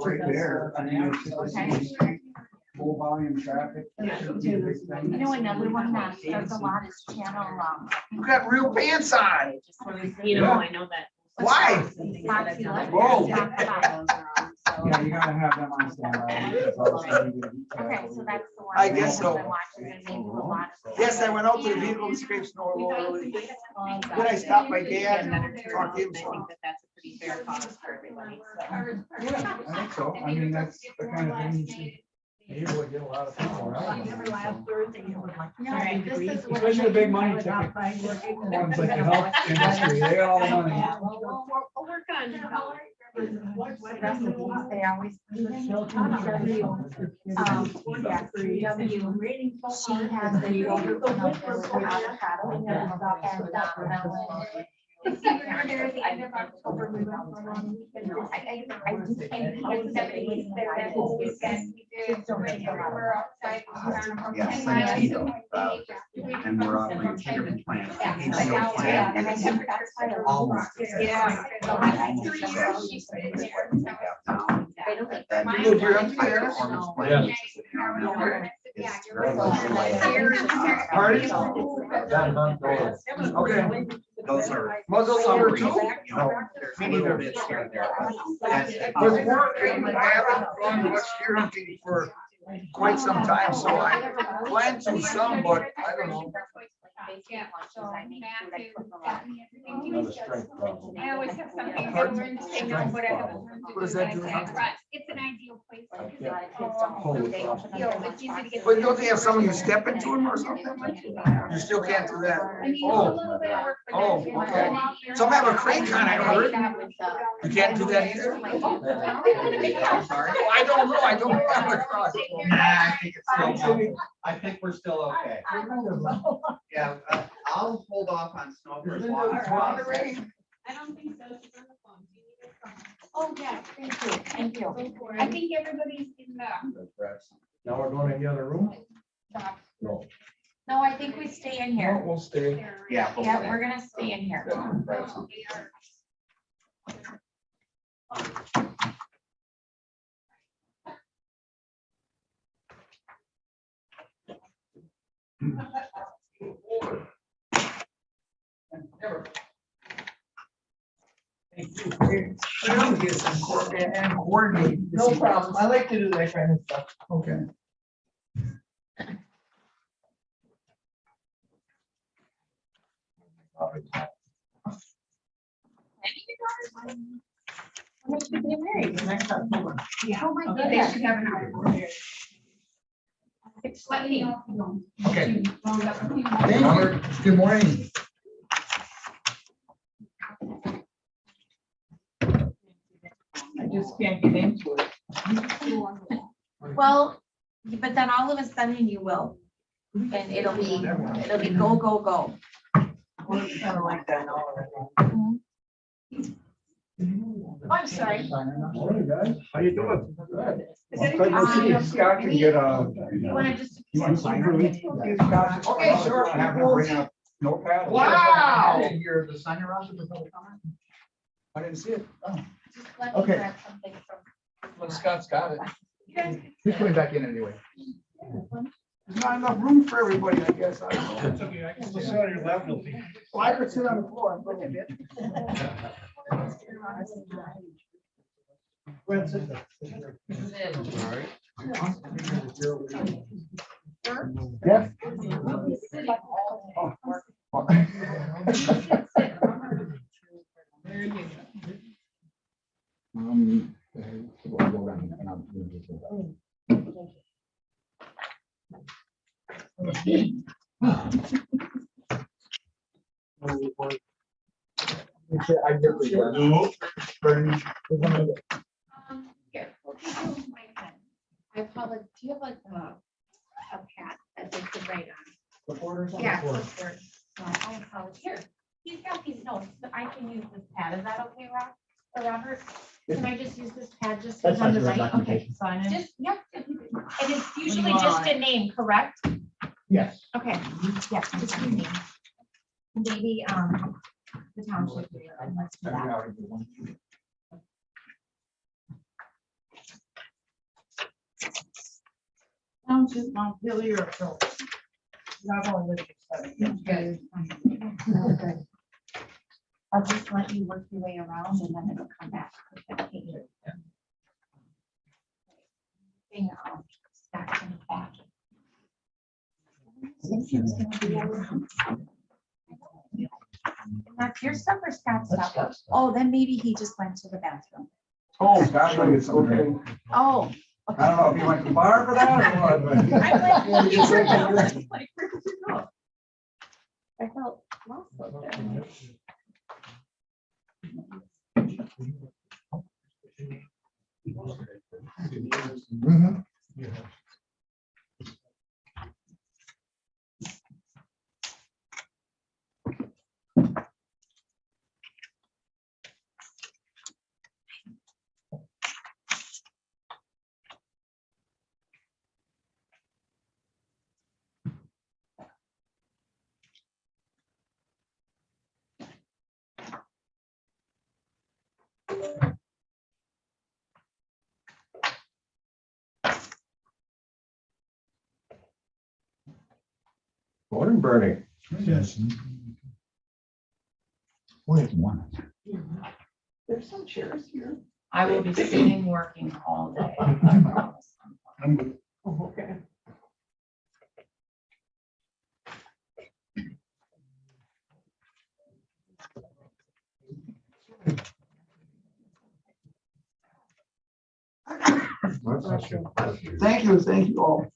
Right there. I mean, it's just full volume traffic. You know, another one that does a lot is channel. You got real pants on. You know, I know that. Why? Foxy Life. Whoa. Yeah, you gotta have them on standby. Okay, so that's the one. I guess so. I'm watching and they do a lot of- Yes, I went out to the vehicle to scrape snow a little early. Then I stopped my dad and talked to him. I think that that's a pretty fair cost for everybody. Yeah, I think so. I mean, that's the kind of thing you should be able to get a lot of people around. Especially the big money ticket ones like the health industry, they all money. We'll work on. They always. She has the yogurt with avocado and melon. It's there at the end of October. We went for a long weekend. I just can't. It's 70 days there that whole weekend. We did. We're outside. Yes, I do. And we're on the treatment plan. HCO plan. And I think that's why I love it. Yeah. Then moved here up to there? performance plan, which is in our mill. It's very much like, Pardon? Okay. those are. Muzzle number two? You know, there's little bits here and there. That's it. Because we're, I haven't gone to a steering meeting for quite some time, so I plan to some, but I don't know. Another strength problem. I always have something to learn to say no, whatever. What does that do? It's an ideal place. Hold it off. It's easy to get. But don't they have someone you step into them or something? You still can't do that. I mean, it's a little bit of work, but Oh, then- okay. Some have a crane kind, I heard. You can't do that either? I don't know, I don't have a car. Nah, I think it's still, I think we're still okay. Yeah, I'll hold off on snow for as long as possible. I don't think so. She's on the phone. Do you need her phone? Oh, yeah, thank you, thank you. I think everybody's in the. Now we're going in the other room? No. No, I think we stay in here. We'll stay. Yeah. we'll Yeah, stay. we're gonna stay in here. We're gonna get some and coordinate. No problem. I like to do that kind of stuff. Okay. When should we get married? Next October. Oh my God, they should have an hour. Let me know. Okay. Thank you. Good morning. I just can't get into it. Well, but then all of a sudden you will. And it'll be go, go, go. It's kind of like that now. I'm sorry. Morning, guys. How you doing? Good. Is Well, it good to see you. okay? Scott can get a. You wanna just? You want to sign for me? Okay, sure. I have to bring a notepad. Wow. You're the signer on the public comment? I didn't see it. Oh. Just let me Okay. grab something from. Well, Scott's got it. You guys can- He's coming back in anyway. There's not enough room for everybody, I guess. I don't know. It's okay, I can still sit on your lap, you'll be. Well, I could sit on the floor. I'm looking at it. Go ahead, sit there. All right. Yeah. Here, we'll give you my pen. I apologize. Do you have like a pad that they could write on? Yeah. clipboard. So I apologize. Here, he's got these notes, but I can use this pad. Is that okay, Rob? Or Robert? Can I just use this pad just That's on fine, the for right? Okay, Sign in. just, yep. And it's usually just a name, correct? Yes. Okay, yeah, just your name. Maybe, the township. And let's do that. Township Montpelier. So, not only live in Good. I'll just let you work your way around and then it'll come back. Thing, stack in the back. That's your stuff or Scott's stuff? Oh, then maybe he just went to the bathroom. Oh, gosh, it's okay. Oh. I don't know if you went to the bar for that or what, but. I'm like, looking for him. Like, where did you go? I felt lost out there. Mhm. Morning, Bernie. Yes. One. There's some chairs here. I will be sitting working all day. I'm good. Oh, okay. Thank you all.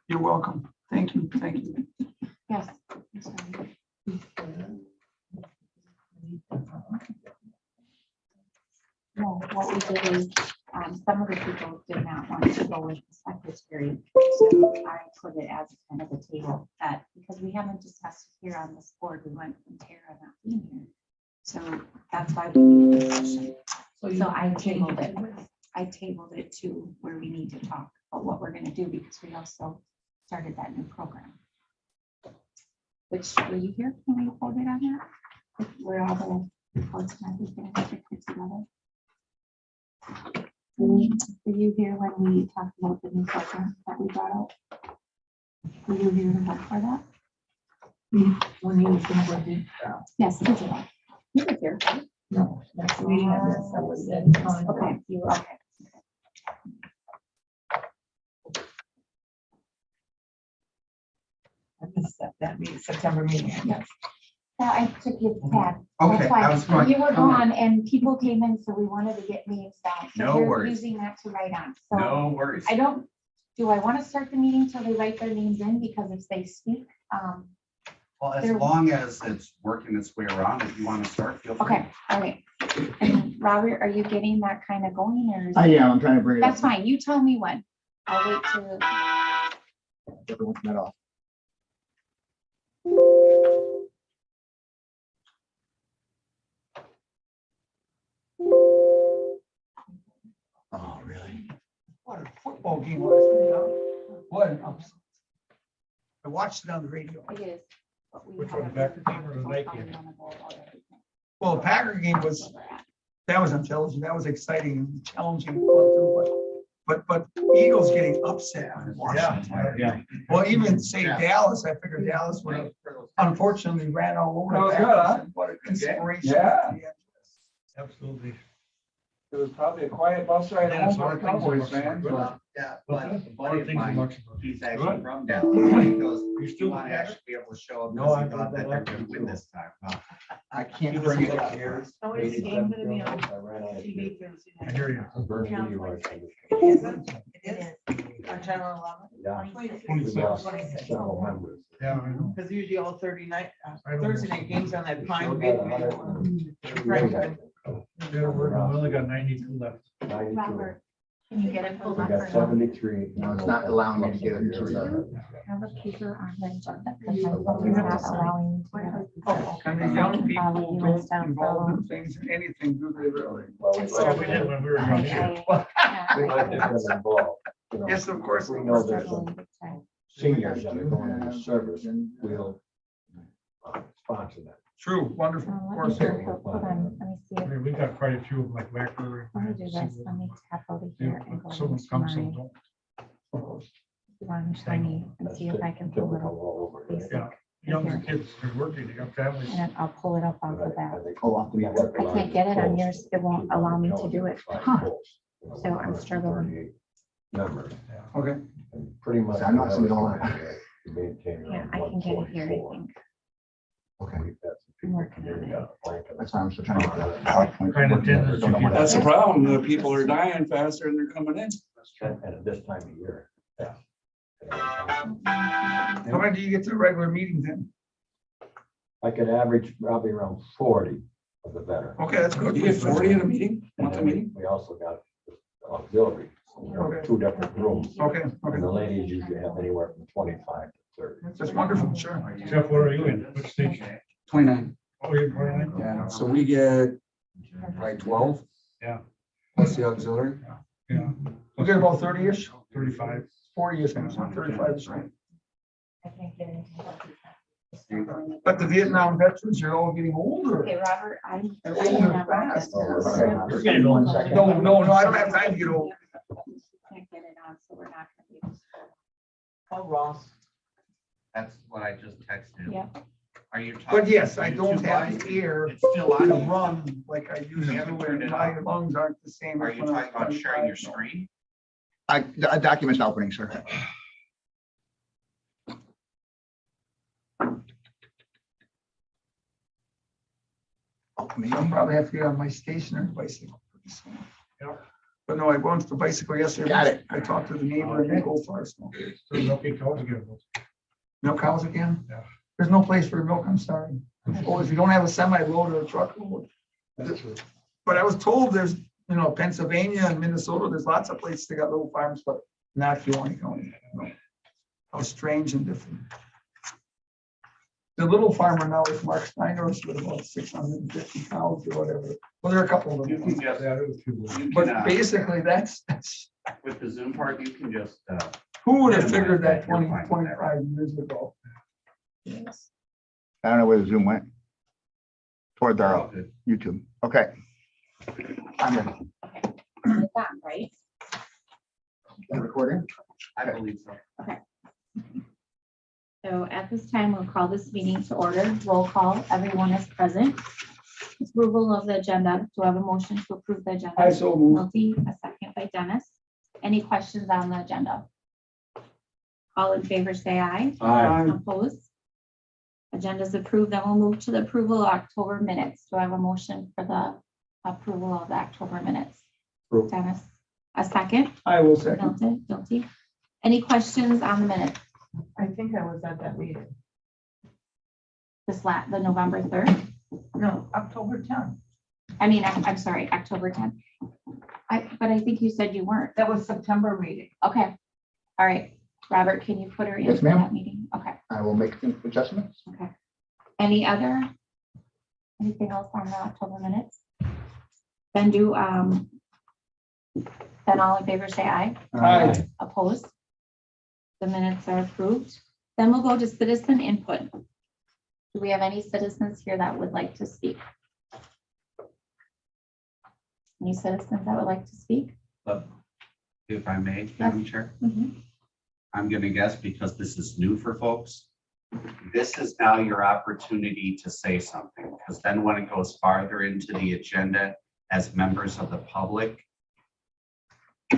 You're welcome. Thank you. Yes. I'm sorry. No, what we did is, some of the people did not want to go with the secretary. So I put it as kind of a table that, because we haven't discussed it here on this board, we went from Tara not being here. So that's why we need a session. So I tabled it. I tabled it to where we need to talk about what we're gonna do, because we also started that new program. Which, were you here when we voted on that? Where all the reports and everything are put together? Were you here when we talked about the new program that we brought up? Were you here to help for that? When you was gonna do. Yes, you were. You were here. No, that's me. That was it. Okay, you were, okay. I missed that meeting, September meeting. Yes. Now I took your tab. Okay, That's why I was going. you were gone and people came in, so we wanted to get names down. So No you're worries. using that to write on. So No worries. I don't, do I want to start the meeting till they write their names in? Because if they speak, Well, as there- long as it's working its way around, if you want to start, feel free. okay, all right. And Robert, are you getting that kind of going or? is I it- am, I'm trying to bring it up. That's fine. You tell me when. I'll wait to. Everyone's met off. Oh, really? What a football game last night, huh? What an upset. I watched it on the radio. It is. But we Which one, haven't the Packer really game or the talked night about game? none of all that. Well, the Packer game was, Where we're at. that was intelligent. That was exciting and challenging. Fun too, but Eagles getting upset on Washington. Yeah. Well, even say Dallas, I figured Dallas would have unfortunately ran all over. That was the good, huh? Packers. What an inspiration. Yeah. Absolutely. It was probably a quiet bus ride Yeah, home so for the Cowboys fans. but- Yeah, But but a a lot buddy of of things are mine, much. he's Good. actually from Dallas. He goes, You you still want to have it? actually be able to show up No, because I he thought did that that they're last gonna year, win too. this time. Well, I can't Even bring it some up. years, So is the game gonna be on I ran out of TV here. Thursday I night? hear you. Is it? It is. On channel 11? Yeah. 26. We lost 26. several members. Yeah, I know. Because usually all I know. Thursday night games on that We prime still big. got 130 Franklin. They're working, we only got 92 left. Robert, can you get it pulled We up? got or no? 73. No, it's not allowing me to get it into the. Have a paper on the agenda, because my phone is not allowing me to have it. And the I young can follow people you don't instead of involve follow. themselves in anything, do they really? Well, we did when we were young. We might have been involved. You know, Yes, of course. We know there's some seniors that are going into service and we'll sponsor that. True, wonderful, of course. Hold on, let me see. I mean, we got quite a few like Wacker. Let me do this, let me tap over here and go Someone into comes, my some don't. one shiny and see if I can pull it up. All over. Basic. Yeah, younger kids, they're working, they got families. And then I'll pull it up off of that. Oh, I can't get it on yours, it won't allow me to do it. So I'm struggling. Numbers. Okay. And pretty much. I'm not seeing all that. Yeah, I can get it here, I think. Okay. I'm working on it. That's why I'm still trying to get the PowerPoint. Trying to attend this. Don't know what That's the that is. problem. The people are dying faster than they're coming in. And at this time of year, yeah. How many do you get to the regular meetings then? I could average probably around 40 of the veterans. Okay, that's good. You get 40 in a meeting, And monthly then meeting? we also got auxiliary, Okay. 2 different rooms. Okay, And okay. the ladies usually have anywhere from 25 to 30. That's wonderful, sure. Jeff, where are you in? Which station? 29. Oh, you're 29? Yeah, so we get like 12. Yeah. Plus the auxiliary. Yeah, We get about 30-ish, 35. 40-ish, I'm sorry, 35-ish, right? I can't get into But the Vietnam veterans are all getting older. Okay, Robert, I'm. And older fast. You're getting going second. No, I don't have time to get old. Can't get it on, so we're not gonna be able to. Oh, Ross. That's what I just texted. Yeah. Are you? But yes, I talking don't YouTube have wise? the air It's still to on. run like I used to, and my lungs aren't the same. Are as you when I talking was about sharing your 25. screen? A document's not opening, sir. I'll probably have to get on my stationary bicycle pretty soon. Yeah. But no, I went to the bicycle yesterday. Got it. I talked to the neighbor and they go far, so. There's no big cows again. Milk cows again? Yeah. There's no place for milk, I'm sorry. Oh, if you don't have a semi load or a truck load. But I was told there's, Pennsylvania and Minnesota, there's lots of places they got little farms, but not Kewaunee County. No. How strange and different. The little farmer now is Mark Steiner's with about 650 cows or whatever. Well, there are a couple of You can them. just, Yeah, it was too good. you But can, basically, that's, with the Zoom part, you can just, who would have figured that You're 20, fine with 25 years ago? Yes. I don't know where the Zoom went. Toward all our good. YouTube. Okay. I'm ready. It's on, right? Recording? I believe so. So at this time, we'll call this meeting to order. Roll call, everyone is present. Approval of the agenda. Do I have a motion to approve the agenda? I so moved. Milty, a second by Dennis. Any questions on the agenda? All in favor, say aye. Opposed? Agenda is approved. Then we'll move to the approval of October minutes. Do I have a motion for the approval of the October minutes? Approved. Dennis, a second. I will second. Milton, guilty. Any questions on the minutes? I think I was at that meeting. The November 3rd? No, October 10th. I mean, I'm sorry, October 10th. But I think you said you weren't. That was September meeting. Okay. All right. Robert, can you put her in Yes, for ma'am. that meeting? Okay. I will make the adjustments. Okay. Anything else on the October minutes? Then then all in favor say aye. Aye. Opposed? The minutes are approved. Then we'll go to citizen input. Do we have any citizens here that would like to speak? Any citizens that would like to speak? But If I may, Madam Chair, Mhm. I'm gonna guess because this is new for folks. This is now your opportunity to say something, because then when it goes farther into the agenda as members of the public,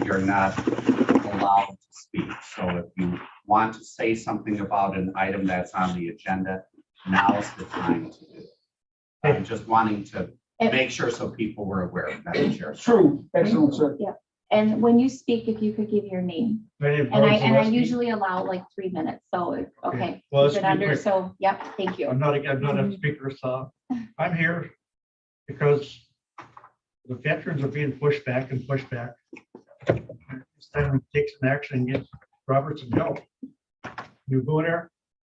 you're not allowed to speak. So if you want to say something about an item that's on the agenda, now's the time to do it. I'm just wanting to make sure so people were aware, Madam Chair. True, excellent, sir. And when you speak, if you could give your name, and I usually allow like 3 minutes, so, okay. Well, Keep it under, so, yep, thank you. I'm not a speaker, so I'm here because the veterans are being pushed back and pushed back. It's time to take some action and get Robert some help. You go there,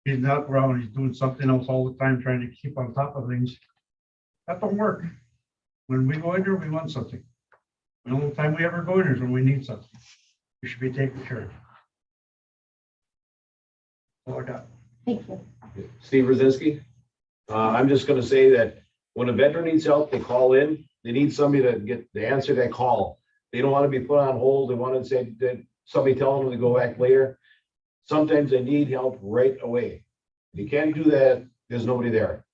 he's not around, he's doing something else all the time, trying to keep on top of things. That don't work. When we go in there, we want something. The only time we ever go in there is when we need something. We should be taken care of. All I got. Thank you. Steve Rosinski. I'm just gonna say that when a veteran needs help, they call in, they need somebody to answer that call. They don't want to be put on hold. They want to say that somebody telling them to go back later. Sometimes they need help right away. If you can't do that, there's nobody there.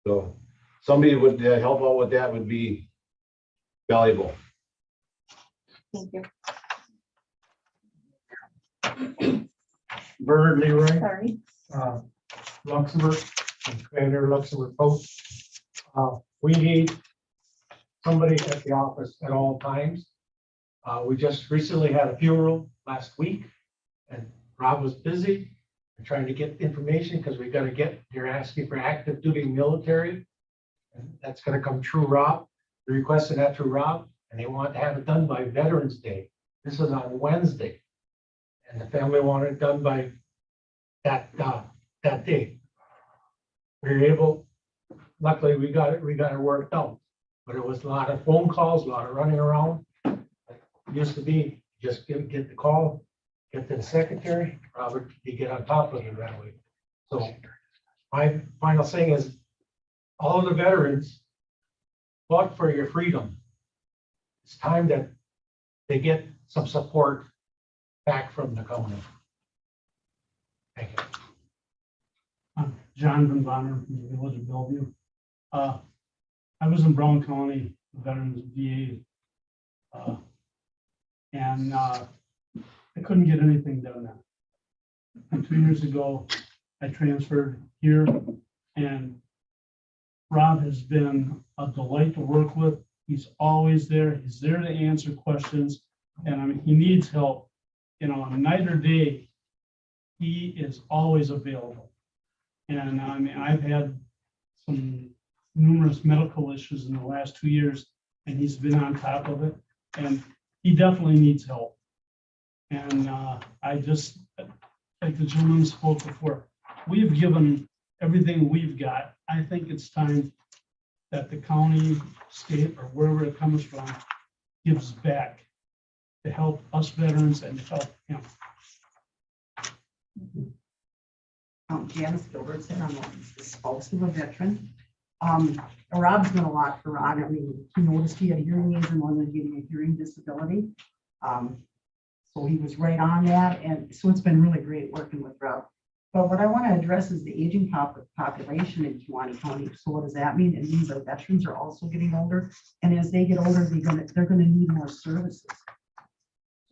So somebody would help out with that would be valuable. Thank you. Bernard Leroy, Sorry. Luxembourg, Commander Luxembourg Post. We need somebody at the office at all times. We just recently had a funeral last week and Rob was busy and trying to get information because we got to get, you're asking for active duty military. And that's going to come through Rob. We requested that through Rob and they want to have it done by Veterans Day. This is on Wednesday. And the family wanted it done by that day. We were able, luckily we got it worked out, but it was a lot of phone calls, a lot of running around. It used to be just get the call, get to the secretary, Robert, you get on top of it right away. So my final thing is all of the veterans fought for your freedom. It's time that they get some support back from the government. Thank you. I'm John Van Bonner from the village of Bellevue. I was in Brown County Veterans VA. And I couldn't get anything done then. And 2 years ago, I transferred here and Rob has been a delight to work with. He's always there. He's there to answer questions. And I mean, he needs help, you know, on a night or day, he is always available. And I mean, I've had some numerous medical issues in the last 2 years, and he's been on top of it. And he definitely needs help. And I just, like the gentleman spoke before, we've given everything we've got. I think it's time that the county, state, or wherever it comes from, gives back to help us veterans and to help him. Janice Gilbertson, I'm the spouse of a veteran. Rob's done a lot for Rod. I mean, he noticed he had hearing aids and wanted to get a hearing disability. So he was right on that. And so it's been really great working with Rob. But what I want to address is the aging population in Kewaunee County. So what does that mean? It means our veterans are also getting older. And as they get older, they're going to need more services.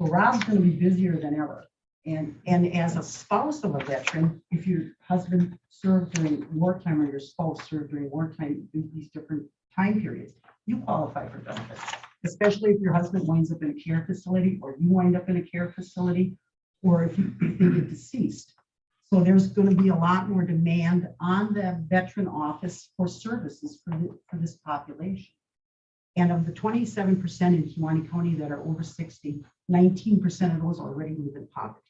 So Rob's going to be busier than ever. And as a spouse of a veteran, if your husband served during wartime or your spouse served during wartime, these different time periods, you qualify for benefits, especially if your husband winds up in a care facility or you wind up in a care facility, or if they get deceased. So there's going to be a lot more demand on the veteran office for services for this population. And of the 27% in Kewaunee County that are over 60, 19% of those already live in poverty.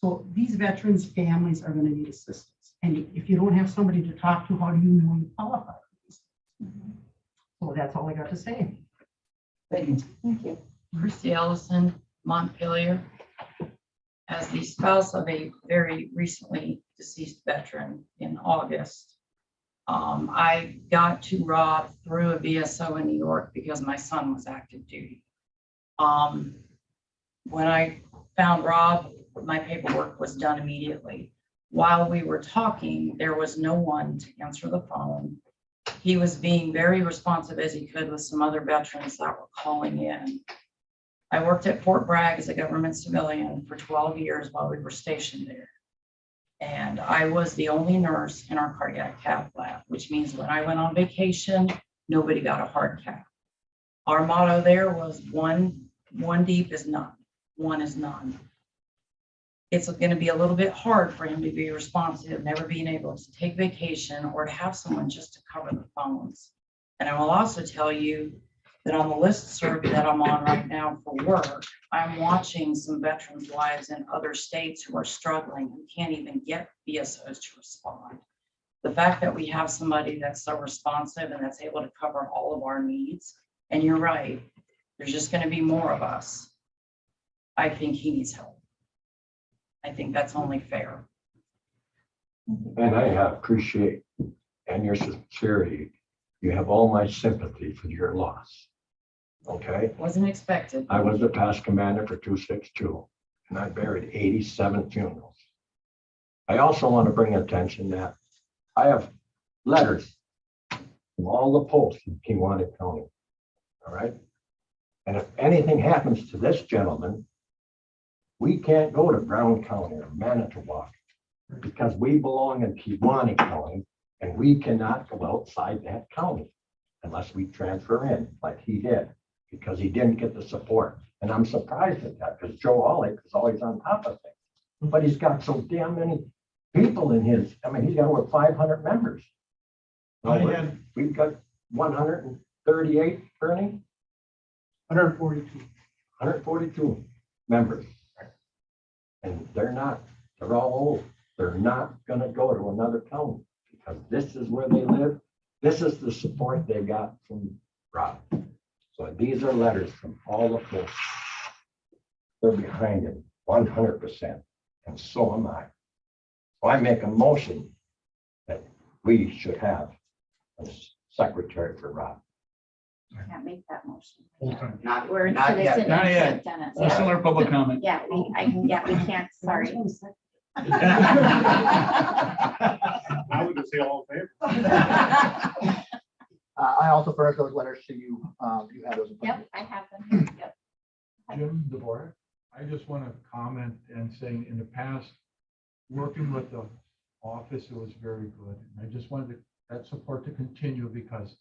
So these veterans' families are going to need assistance. And if you don't have somebody to talk to, how do you know you qualify for these? So that's all I got to say. Thank you. Christy Ellison, Montpelier. As the spouse of a very recently deceased veteran in August, I got to Rob through a VSO in New York because my son was active duty. When I found Rob, my paperwork was done immediately. While we were talking, there was no one to answer the phone. He was being very responsive as he could with some other veterans that were calling in. I worked at Fort Bragg as a government civilian for 12 years while we were stationed there. And I was the only nurse in our cardiac cath lab, which means when I went on vacation, nobody got a heart cath. Our motto there was one deep is none, one is none. It's going to be a little bit hard for him to be responsive, never being able to take vacation or to have someone just to cover the phones. And I will also tell you that on the listserv that I'm on right now for work, I'm watching some veterans' wives in other states who are struggling and can't even get VSOs to respond. The fact that we have somebody that's so responsive and that's able to cover all of our needs, and you're right, there's just going to be more of us. I think he needs help. I think that's only fair. And I appreciate and your sincerity. You have all my sympathy for your loss. Okay? Wasn't expected. I was the past commander for 262, and I buried 87 funerals. I also want to bring attention that I have letters from all the posts in Kewaunee County. All right? And if anything happens to this gentleman, we can't go to Brown County or Manitowoc because we belong in Kewaunee County and we cannot go outside that county unless we transfer in like he did because he didn't get the support. And I'm surprised at that because Joe Ollie is always on top of things. But he's got so damn many people in his, I mean, he's got over 500 members. We've got 138, Bernie? 142. 142 members. And they're all old. They're not gonna go to another county because this is where they live. This is the support they got from Rob. So these are letters from all the folks. They're behind him 100%, and so am I. So I make a motion that we should have a secretary for Rob. Can't make that motion. Full-time. Not, We're not yet. citizen Not yet. input, Dennis. That's Yeah. our public comment. Yeah, we can't, sorry. I would just say all in favor. I also furnished those letters to you. You had those. in front of Yep, you. I have them. Yep. Jim DeBoer, I just want to comment and saying in the past, working with the office, it was very good. I just wanted that support to continue because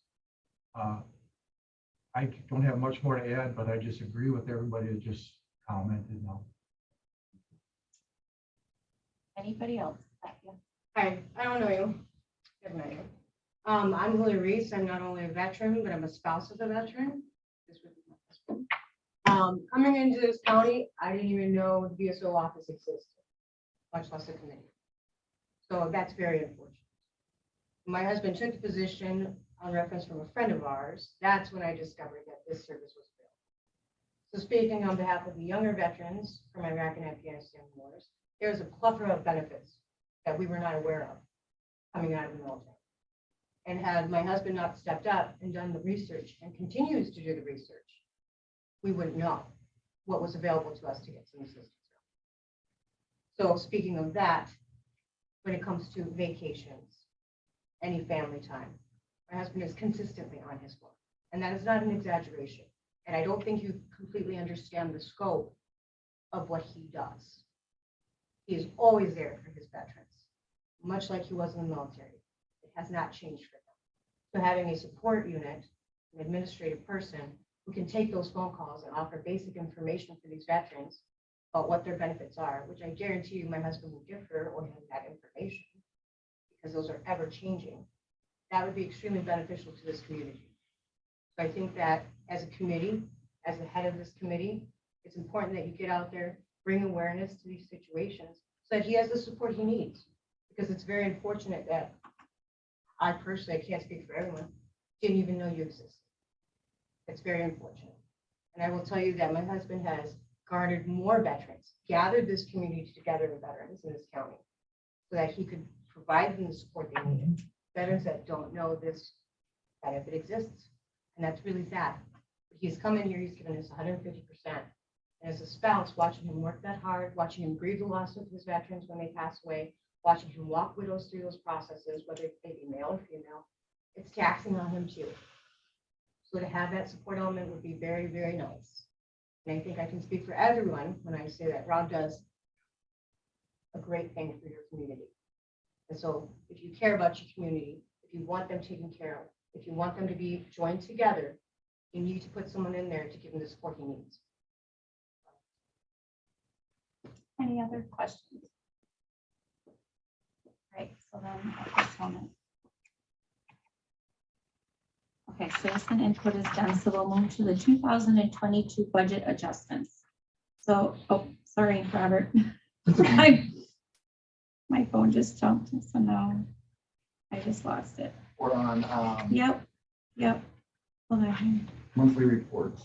I don't have much more to add, but I just agree with everybody that just commented now. Anybody else? Hi, I don't know you. Good night. I'm Lily Reese. I'm not only a veteran, but I'm a spouse of a veteran. This would be my husband. Coming into this county, I didn't even know the VSO office existed, much less a committee. So that's very unfortunate. My husband took the position on reference from a friend of ours. That's when I discovered that this service was available. So speaking on behalf of the younger veterans from Iraq and Afghanistan wars, there's a plethora of benefits that we were not aware of coming out of the military. And had my husband not stepped up and done the research and continues to do the research, we wouldn't know what was available to us to get some assistance. So speaking of that, when it comes to vacations, any family time, my husband is consistently on his phone. And that is not an exaggeration. And I don't think you completely understand the scope of what he does. He is always there for his veterans, much like he was in the military. It has not changed for them. So having a support unit, an administrative person who can take those phone calls and offer basic information for these veterans about what their benefits are, which I guarantee you my husband will give her or him that information because those are ever changing. That would be extremely beneficial to this community. So I think that as a committee, as the head of this committee, it's important that you get out there, bring awareness to these situations so that he has the support he needs. Because it's very unfortunate that I personally, I can't speak for everyone, didn't even know you existed. It's very unfortunate. And I will tell you that my husband has garnered more veterans, gathered this community together with veterans in this county so that he could provide them the support they needed. Veterans that don't know this benefit exists. And that's really sad. But he's come in here, he's given us 150%. And as a spouse, watching him work that hard, watching him grieve the loss of his veterans when they pass away, watching him walk widows through those processes, whether they be male or female, it's taxing on him too. So to have that support element would be very, very nice. And I think I can speak for everyone when I say that Rob does a great thing for your community. And so if you care about your community, if you want them taken care of, if you want them to be joined together, you need to put someone in there to give him the support he needs. Any other questions? Right, so then at this moment. Okay, citizen input is done, so we'll move to the 2022 budget adjustments. So, oh, sorry, Robert. My phone just jumped, so now I just lost it. We're on, Yep. Hold on. monthly reports.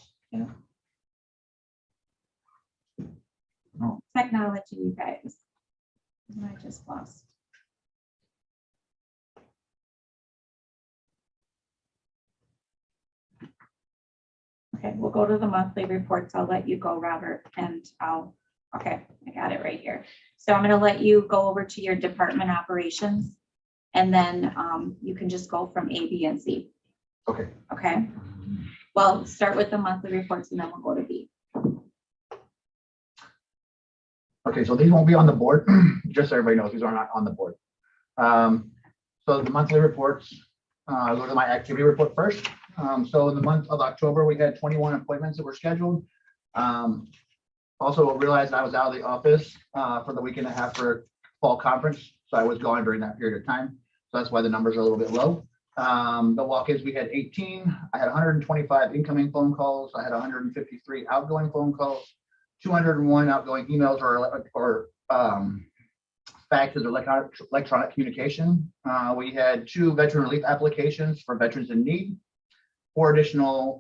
Technology, you guys. And I just lost. Okay, we'll go to the monthly reports. I'll let you go, Robert, and okay, I got it right here. So I'm gonna let you go over to your department operations, and then you can just go from A, B, and C. Okay. Okay? Well, start with the monthly reports, and then we'll go to B. Okay, so these won't be on the board, just so everybody knows, these are not on the board. So the monthly reports, I'll go to my activity report first. So in the month of October, we had 21 appointments that were scheduled. Also realized I was out of the office for the week and a half for fall conference, so I was gone during that period of time. So that's why the numbers are a little bit low. The walk-ins, we had 18. I had 125 incoming phone calls. I had 153 outgoing phone calls, 201 outgoing emails or faxes or electronic communication. We had 2 veteran relief applications for veterans in need, 4 additional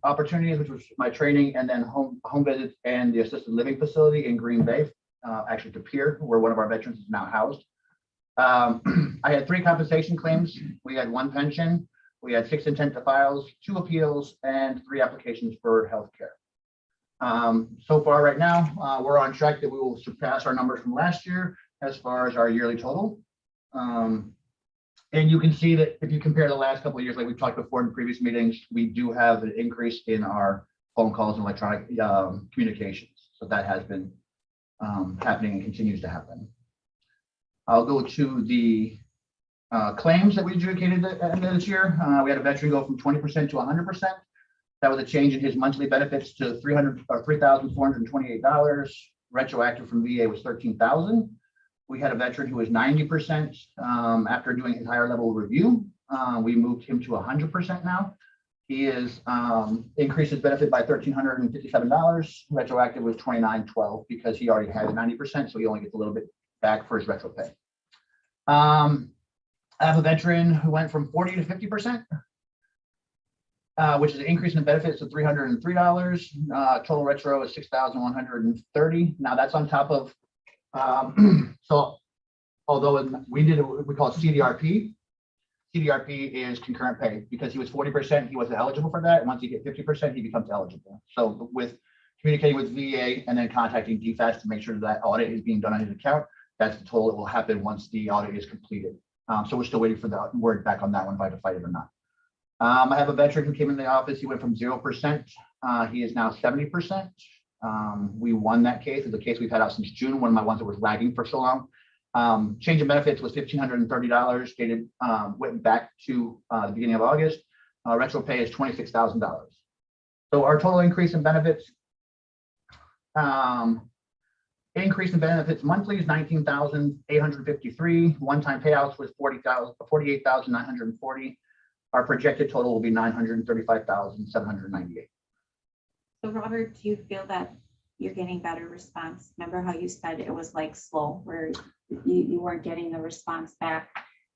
opportunities, which was my training, and then home visits and the assisted living facility in Green Bay, actually to Pier, where one of our veterans is now housed. I had 3 compensation claims. We had 1 pension. We had 6 intent to files, 2 appeals, and 3 applications for healthcare. So far right now, we're on track that we will surpass our numbers from last year as far as our yearly total. And you can see that if you compare the last couple of years, like we've talked before in previous meetings, we do have an increase in our phone calls and electronic communications. So that has been happening and continues to happen. I'll go to the claims that we adjudicated at the end of this year. We had a veteran go from 20% to 100%. That was a change in his monthly benefits to $3,428. Retroactive from VA was $13,000. We had a veteran who was 90% after doing his higher level review. We moved him to 100% now. He is increased his benefit by $1,357. Retroactive was $2,912 because he already had 90%, so he only gets a little bit back for his retro pay. I have a veteran who went from 40 to 50%. Which is an increase in benefits of $303. Total retro is $6,130. Now that's on top of, so although we call it CDRP. CDRP is concurrent pay because he was 40%, he wasn't eligible for that. And once he gets 50%, he becomes eligible. So with communicating with VA and then contacting DFAS to make sure that audit is being done on his account, that's the total that will happen once the audit is completed. So we're still waiting for the word back on that one, if I have to fight it or not. I have a veteran who came in the office. He went from 0%. He is now 70%. We won that case. It's a case we've had out since June, one of my ones that was lagging for so long. Change in benefits was $1,530, dated, went back to the beginning of August. Retro pay is $26,000. So our total increase in benefits, monthly is $19,853. One-time payouts was $48,940. Our projected total will be $935,798. So Robert, do you feel that you're getting better response? Remember how you said it was like slow, where you weren't getting the response back?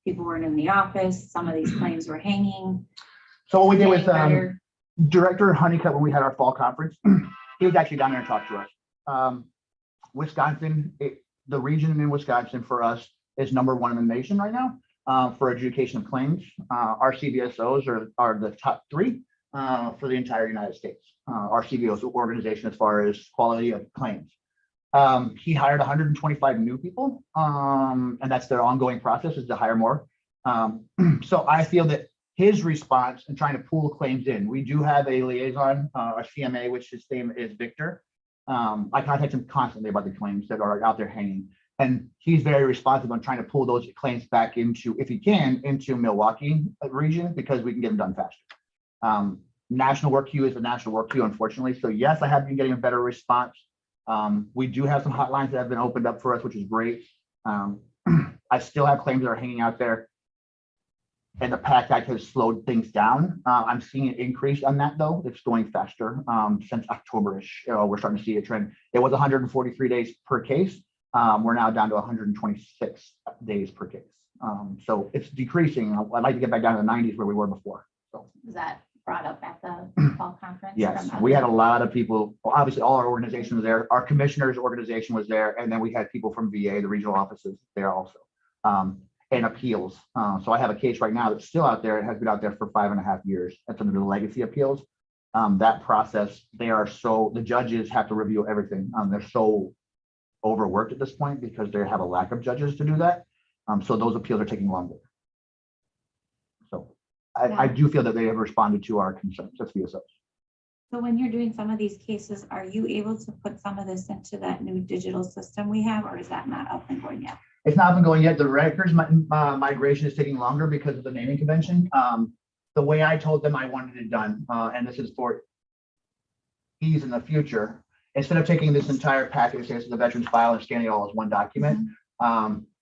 People weren't in the office. Some of these claims were hanging. So what we did with Director Honeycutt when we had our fall conference, he was actually down there and talked to us. Wisconsin, the region in Wisconsin for us is #1 in the nation right now. For adjudication of claims. Our CVSOs are the top 3 for the entire United States. our CBO's organization as far as quality of claims. He hired 125 new people, and that's their ongoing process is to hire more. So I feel that his response in trying to pull claims in, we do have a liaison, a CMA, which his name is Victor. I contact him constantly about the claims that are out there hanging. And he's very responsive on trying to pull those claims back into, if he can, into Milwaukee region, because we can get them done faster. National work queue is a national work queue, unfortunately. So yes, I have been getting a better response. We do have some hotlines that have been opened up for us, which is great. I still have claims that are hanging out there. And the PAC Act has slowed things down. I'm seeing an increase on that though. It's going faster since October-ish. We're starting to see a trend. It was 143 days per case. We're now down to 126 days per case. So it's decreasing. I'd like to get back down to the 90s where we were before. So. Was that brought up at the fall conference? Yes, we had a lot of people. Well, obviously, all our organization was there. Our commissioner's organization was there, and then we had people from VA, the regional offices, there also, and appeals. So I have a case right now that's still out there. It has been out there for 5.5 years. That's under the legacy appeals. That process, the judges have to review everything. They're so overworked at this point because they have a lack of judges to do that. So those appeals are taking longer. So I do feel that they have responded to our concerns as VSOs. So when you're doing some of these cases, are you able to put some of this into that new digital system we have, or is that not up and going yet? It's not been going yet. The records migration is taking longer because of the naming convention. The way I told them I wanted it done, and this is for ease in the future, instead of taking this entire package, say this is the veteran's file and scanning it all as one document,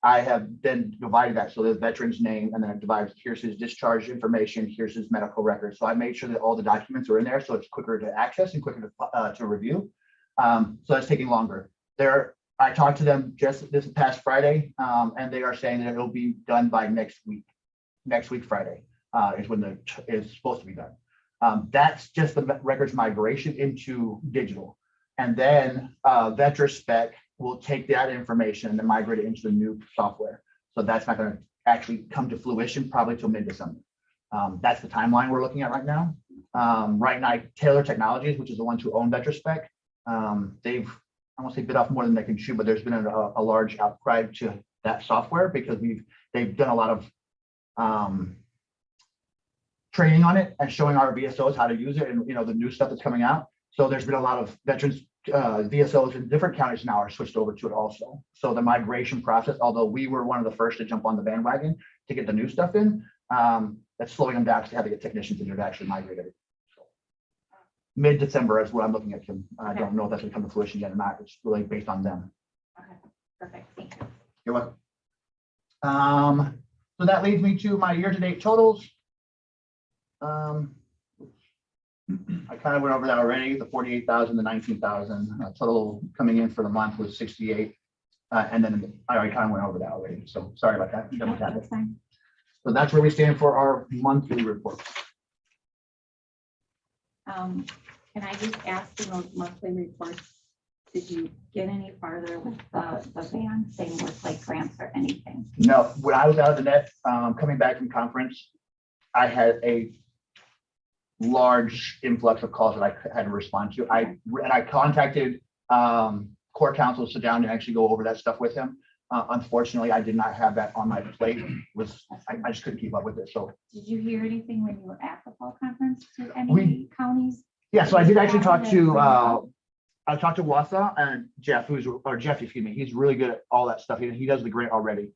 I have then divided that. So the veteran's name, and then it divides, here's his discharge information, here's his medical record. So I made sure that all the documents are in there, so it's quicker to access and quicker to review. So that's taking longer. I talked to them just this past Friday, and they are saying that it'll be done by next week. Next week, Friday, is when it's supposed to be done. That's just the records migration into digital. And then VetraSpec will take that information and then migrate it into the new software. So that's not going to actually come to fruition probably till mid-December. That's the timeline we're looking at right now. Right now, Taylor Technologies, which is the ones who own VetraSpec, they've, I won't say bit off more than they can chew, but there's been a large outcry to that software because they've done a lot of training on it and showing our VSOs how to use it and the new stuff that's coming out. So there's been a lot of veterans VSOs in different counties now are switched over to it also. So the migration process, although we were one of the first to jump on the bandwagon to get the new stuff in, that's slowing them down to have to get technicians in there to actually migrate it. So mid-December is what I'm looking at, Kim. I don't know if that's going to come to fruition yet or not. It's really based on them. Okay, perfect. Thank you. You're welcome. So that leads me to my year-to-date totals. I kind of went over that already, the 48,000, the 19,000 total coming in for the month was 68. And then I already kind of went over that already. So sorry about that. No, that's fine. So that's where we stand for our monthly report. Can I just ask in those monthly reports, did you get any farther with the van, same with like grants or anything? No, when I was out of the net, coming back from conference, I had a large influx of calls that I had to respond to. I contacted core counsel to sit down and actually go over that stuff with him. Unfortunately, I did not have that on my plate. I just couldn't keep up with it. So did you hear anything when you were at the fall conference to any counties? Yeah, so I did actually talk to I talked to Wassa and Jeff, excuse me, he's really good at all that stuff. He does the grant already.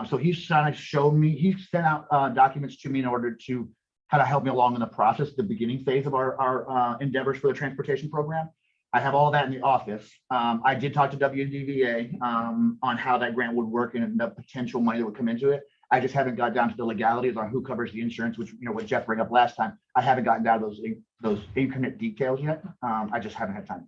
So he's trying to show me, he sent out documents to me in order to kind of help me along in the process, the beginning phase of our endeavors for the transportation program. I have all that in the office. I did talk to WDVA on how that grant would work and the potential money that would come into it. I just haven't got down to the legalities on who covers the insurance, which, what Jeff brought up last time. I haven't gotten down to those infinite details yet. I just haven't had time.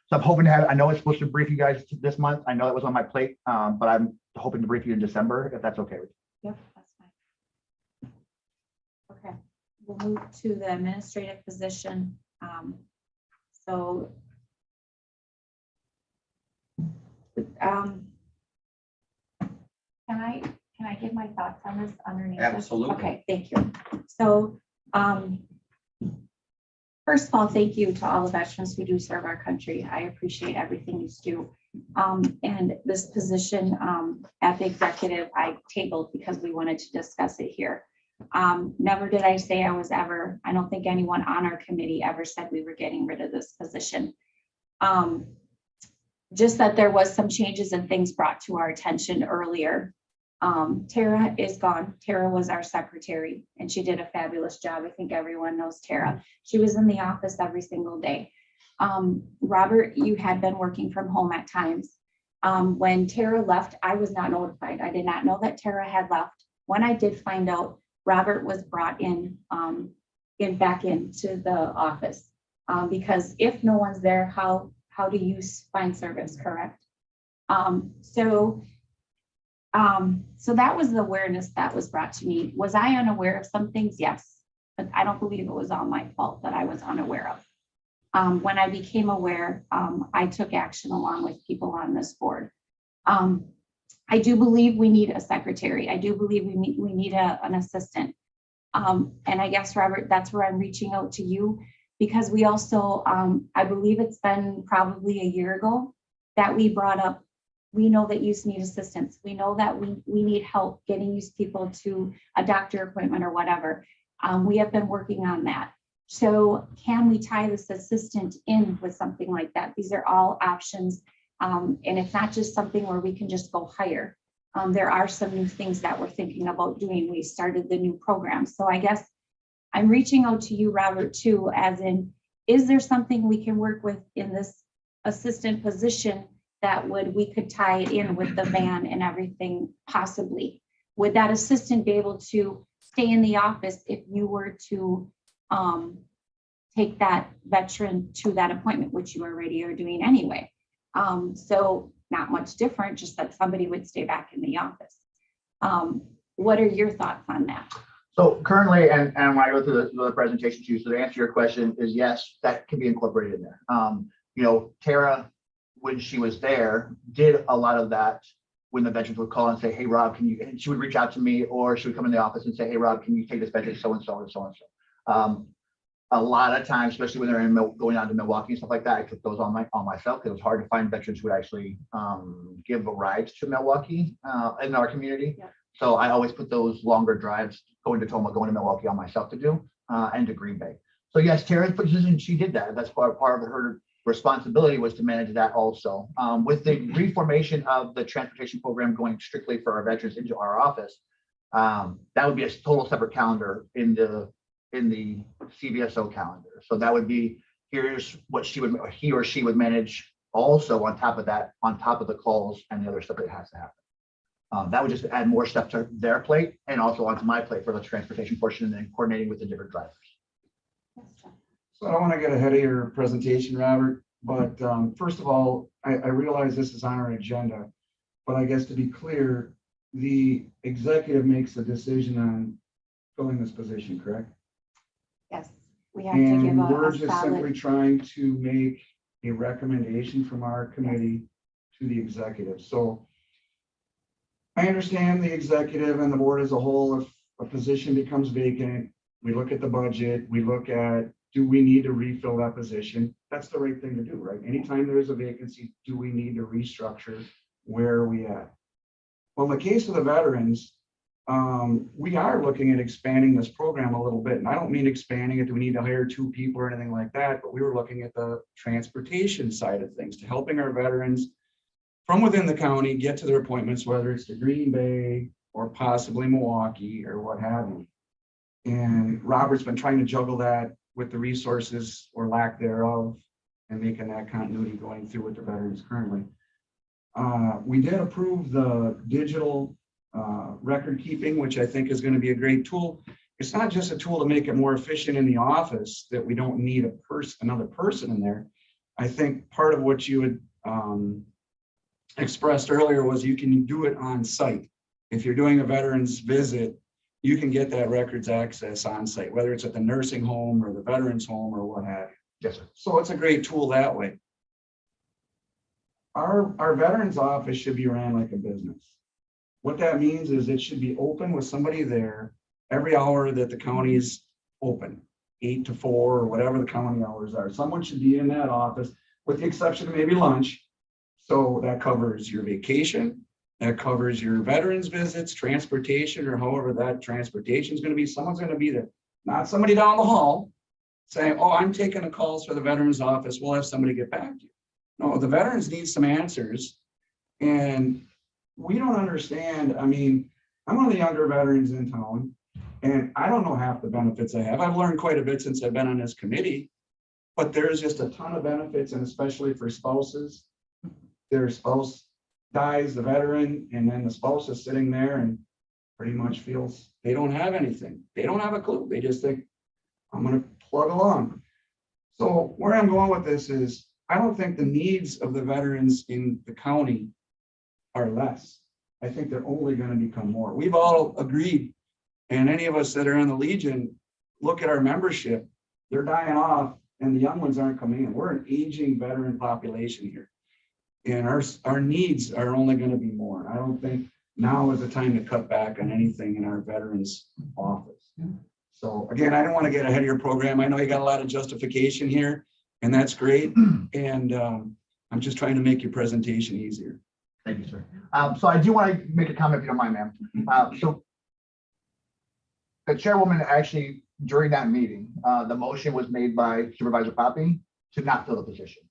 So I'm hoping to have, I know it's supposed to brief you guys this month. I know it was on my plate, but I'm hoping to brief you in December, if that's okay with you. Yep, that's fine. Okay, we'll move to the administrative position. Can I give my thoughts on this underneath? Absolutely. Okay, thank you. So First of all, thank you to all the veterans who do serve our country. I appreciate everything you do. And this position at the executive, I tabled because we wanted to discuss it here. Never did I say I don't think anyone on our committee ever said we were getting rid of this position. Just that there was some changes and things brought to our attention earlier. Tara is gone. Tara was our secretary and she did a fabulous job. I think everyone knows Tara. She was in the office every single day. Robert, you had been working from home at times. When Tara left, I was not notified. I did not know that Tara had left. When I did find out, Robert was brought in, back into the office. Because if no one's there, how do you find service, correct? So that was the awareness that was brought to me. Was I unaware of some things? Yes, but I don't believe it was all my fault that I was unaware of. When I became aware, I took action along with people on this board. I do believe we need a secretary. I do believe we need an assistant. And I guess, Robert, that's where I'm reaching out to you because we also, I believe it's been probably a year ago that we brought up, we know that youth need assistance. We know that we need help getting youth people to a doctor appointment or whatever. We have been working on that. So can we tie this assistant in with something like that? These are all options. And it's not just something where we can just go hire. There are some new things that we're thinking about doing. We started the new program. So I guess I'm reaching out to you, Robert, too, as in, is there something we can work with in this assistant position that we could tie it in with the van and everything possibly? Would that assistant be able to stay in the office if you were to take that veteran to that appointment, which you already are doing anyway? So not much different, just that somebody would stay back in the office. What are your thoughts on that? So currently, and when I go through the presentation too, so to answer your question is yes, that can be incorporated in there. Tara, when she was there, did a lot of that when the veterans would call and say, hey, Rob, can you, and she would reach out to me, or she would come in the office and say, hey, Rob, can you take this veteran so-and-so and so-and-so. A lot of times, especially when they're going on to Milwaukee and stuff like that, I took those on myself because it was hard to find veterans who would actually give a ride to Milwaukee in our community. Yeah. So I always put those longer drives going to Toma, going to Milwaukee on myself to do, and to Green Bay. So yes, Tara's position, she did that. That's part of her responsibility was to manage that also. With the reformation of the transportation program going strictly for our veterans into our office, that would be a total separate calendar in the CVSO calendar. So that would be, here's what he or she would manage also on top of that, on top of the calls and the other stuff that has to happen. That would just add more stuff to their plate and also onto my plate for the transportation portion and then coordinating with the different drivers. So I don't want to get ahead of your presentation, Robert, but first of all, I realize this is on our agenda, but I guess to be clear, the executive makes the decision on filling this position, correct? Yes, we have to give And we're a just simply solid, trying to make a recommendation from our committee to the executive. So I understand the executive and the board as a whole, if a position becomes vacant, we look at the budget, we look at, do we need to refill that position? That's the right thing to do, right? Anytime there is a vacancy, do we need to restructure? Where are we at? Well, in the case of the veterans, we are looking at expanding this program a little bit. And I don't mean expanding it, do we need to hire 2 people or anything like that? But we were looking at the transportation side of things to helping our veterans from within the county get to their appointments, whether it's to Green Bay or possibly Milwaukee or what have you. And Robert's been trying to juggle that with the resources or lack thereof and making that continuity going through with the veterans currently. We did approve the digital record keeping, which I think is going to be a great tool. It's not just a tool to make it more efficient in the office that we don't need another person in there. I think part of what you had expressed earlier was you can do it on site. If you're doing a veterans visit, you can get that records access on site, whether it's at the nursing home or the veterans home or what have you. Yes, sir. So it's a great tool that way. Our veterans office should be ran like a business. What that means is it should be open with somebody there every hour that the county is open. 8 to 4, or whatever the county hours are. Someone should be in that office, with the exception of maybe lunch. So that covers your vacation, that covers your veterans visits, transportation, or however that transportation is gonna be. Someone's gonna be there, not somebody down the hall saying, oh, I'm taking the calls for the veterans office. We'll have somebody get back to you. No, the veterans need some answers. And we don't understand. I mean, I'm one of the younger veterans in town, and I don't know half the benefits I have. I've learned quite a bit since I've been on this committee, but there's just a ton of benefits, and especially for spouses. Their spouse dies, the veteran, and then the spouse is sitting there and pretty much feels they don't have anything. They don't have a clue. They just think, I'm gonna plug along. So where I'm going with this is, I don't think the needs of the veterans in the county are less. I think they're only gonna become more. We've all agreed, and any of us that are in the Legion, look at our membership, they're dying off and the young ones aren't coming in. We're an aging veteran population here. And our needs are only gonna be more. I don't think now is the time to cut back on anything in our veterans office. So again, I don't want to get ahead of your program. I know you got a lot of justification here, and that's great. And I'm just trying to make your presentation easier. Thank you, sir. So I do want to make a comment if you don't mind, ma'am. So the chairwoman actually, during that meeting, the motion was made by Supervisor Poppy to not fill the position.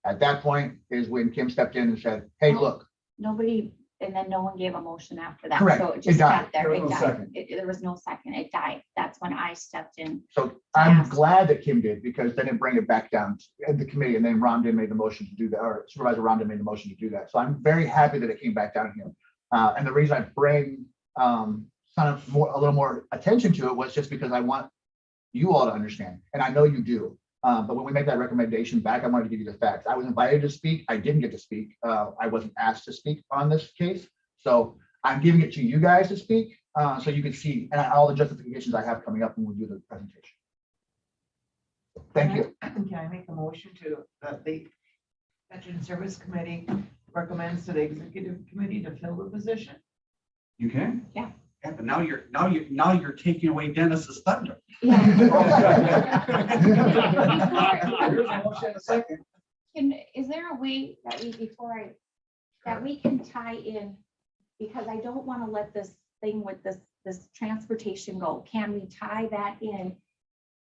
At that point is when Kim stepped in and said, hey, look. Nobody, and then no one gave a motion after that. Correct. So it It just died. sat there. There was It no died. second. There was no second. It died. That's when I stepped in. So I'm Yes. glad that Kim did, because then it bring it back down to the committee, and then Rhonda made the motion to do that, or Supervisor Rhonda made the motion to do that. So I'm very happy that it came back down here. And the reason I bring kind of a little more attention to it was just because I want you all to understand, and I know you do. But when we make that recommendation back, I wanted to give you the facts. I was invited to speak. I didn't get to speak. I wasn't asked to speak on this case. So I'm giving it to you guys to speak, so you can see and all the justifications I have coming up when we do the presentation. Thank you. Can I make a motion to, that the Veteran Service Committee recommends to the Executive Committee to fill the position? You can? Yeah, but now you're taking away Dennis's thunder. Here's a motion in a second. Is there a way that that we can tie in, because I don't want to let this thing with this transportation go. Can we tie that in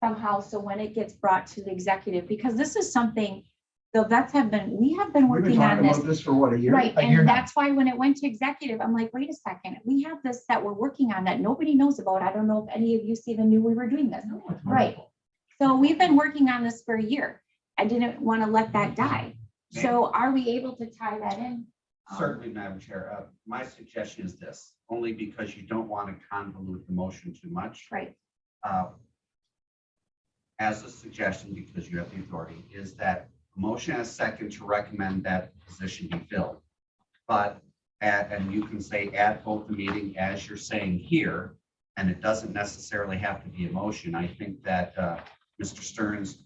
somehow so when it gets brought to the executive, because this is something the vets we have been We've been working on talking this. about this for what, a year? Right, A year and now. that's why when it went to executive, I'm like, wait a second, we have this that we're working on that nobody knows about. I don't know if any of you even knew we were doing this. Right. So we've been working on this for a year. I didn't want to let that die. So are we able to tie that in? Certainly, Madam Chair. My suggestion is this, only because you don't want to convolute the motion too much. Right. As a suggestion, because you have the authority, is that a motion and a second to recommend that position be filled. But and you can say at both the meeting as you're saying here, and it doesn't necessarily have to be a motion. I think that Mr. Stearns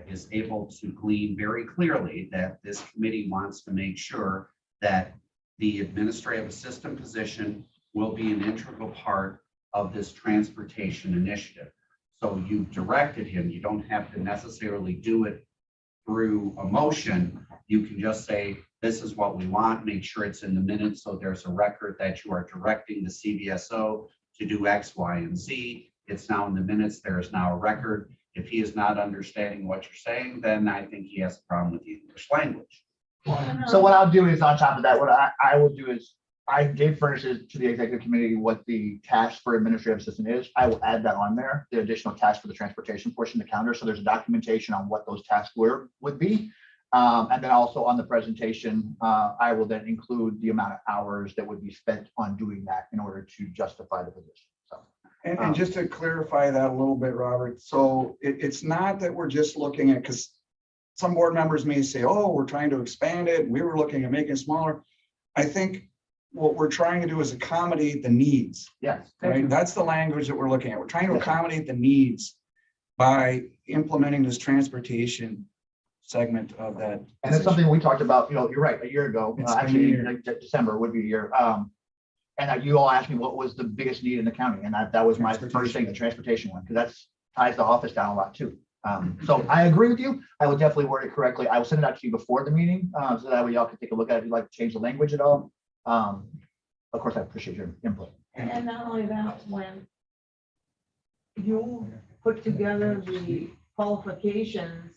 is able to glean very clearly that this committee wants to make sure that the administrative assistant position will be an integral part of this transportation initiative. So you've directed him. You don't have to necessarily do it through a motion. You can just say, this is what we want, make sure it's in the minutes so there's a record that you are directing the CVSO to do X, Y, and Z. It's now in the minutes. There is now a record. If he is not understanding what you're saying, then I think he has a problem with the English language. So what I'll do is, on top of that, what I will do is, I did furnish it to the executive committee what the task for administrative assistant is. I will add that on there, the additional task for the transportation portion of the calendar. So there's a documentation on what those tasks would be. And then also on the presentation, I will then include the amount of hours that would be spent on doing that in order to justify the position. So. And just to clarify that a little bit, Robert, so it's not that we're just looking at, because some board members may say, oh, we're trying to expand it. We were looking at making it smaller. I think what we're trying to do is accommodate the needs. Yes. Right? That's the language that we're looking at. We're trying to accommodate the needs by implementing this transportation segment of that. And it's something we talked about, you're right, a year ago, It's been a actually, year. like December would be a year. And you all asked me what was the biggest need in the county, and that was my first thing, the transportation one, because ties the office down a lot too. So I agree with you. I will definitely word it correctly. I will send it out to you before the meeting, so that way y'all can take a look at it if you'd like to change the language at all. Of course, I appreciate your input. And not only that, when you put together the qualifications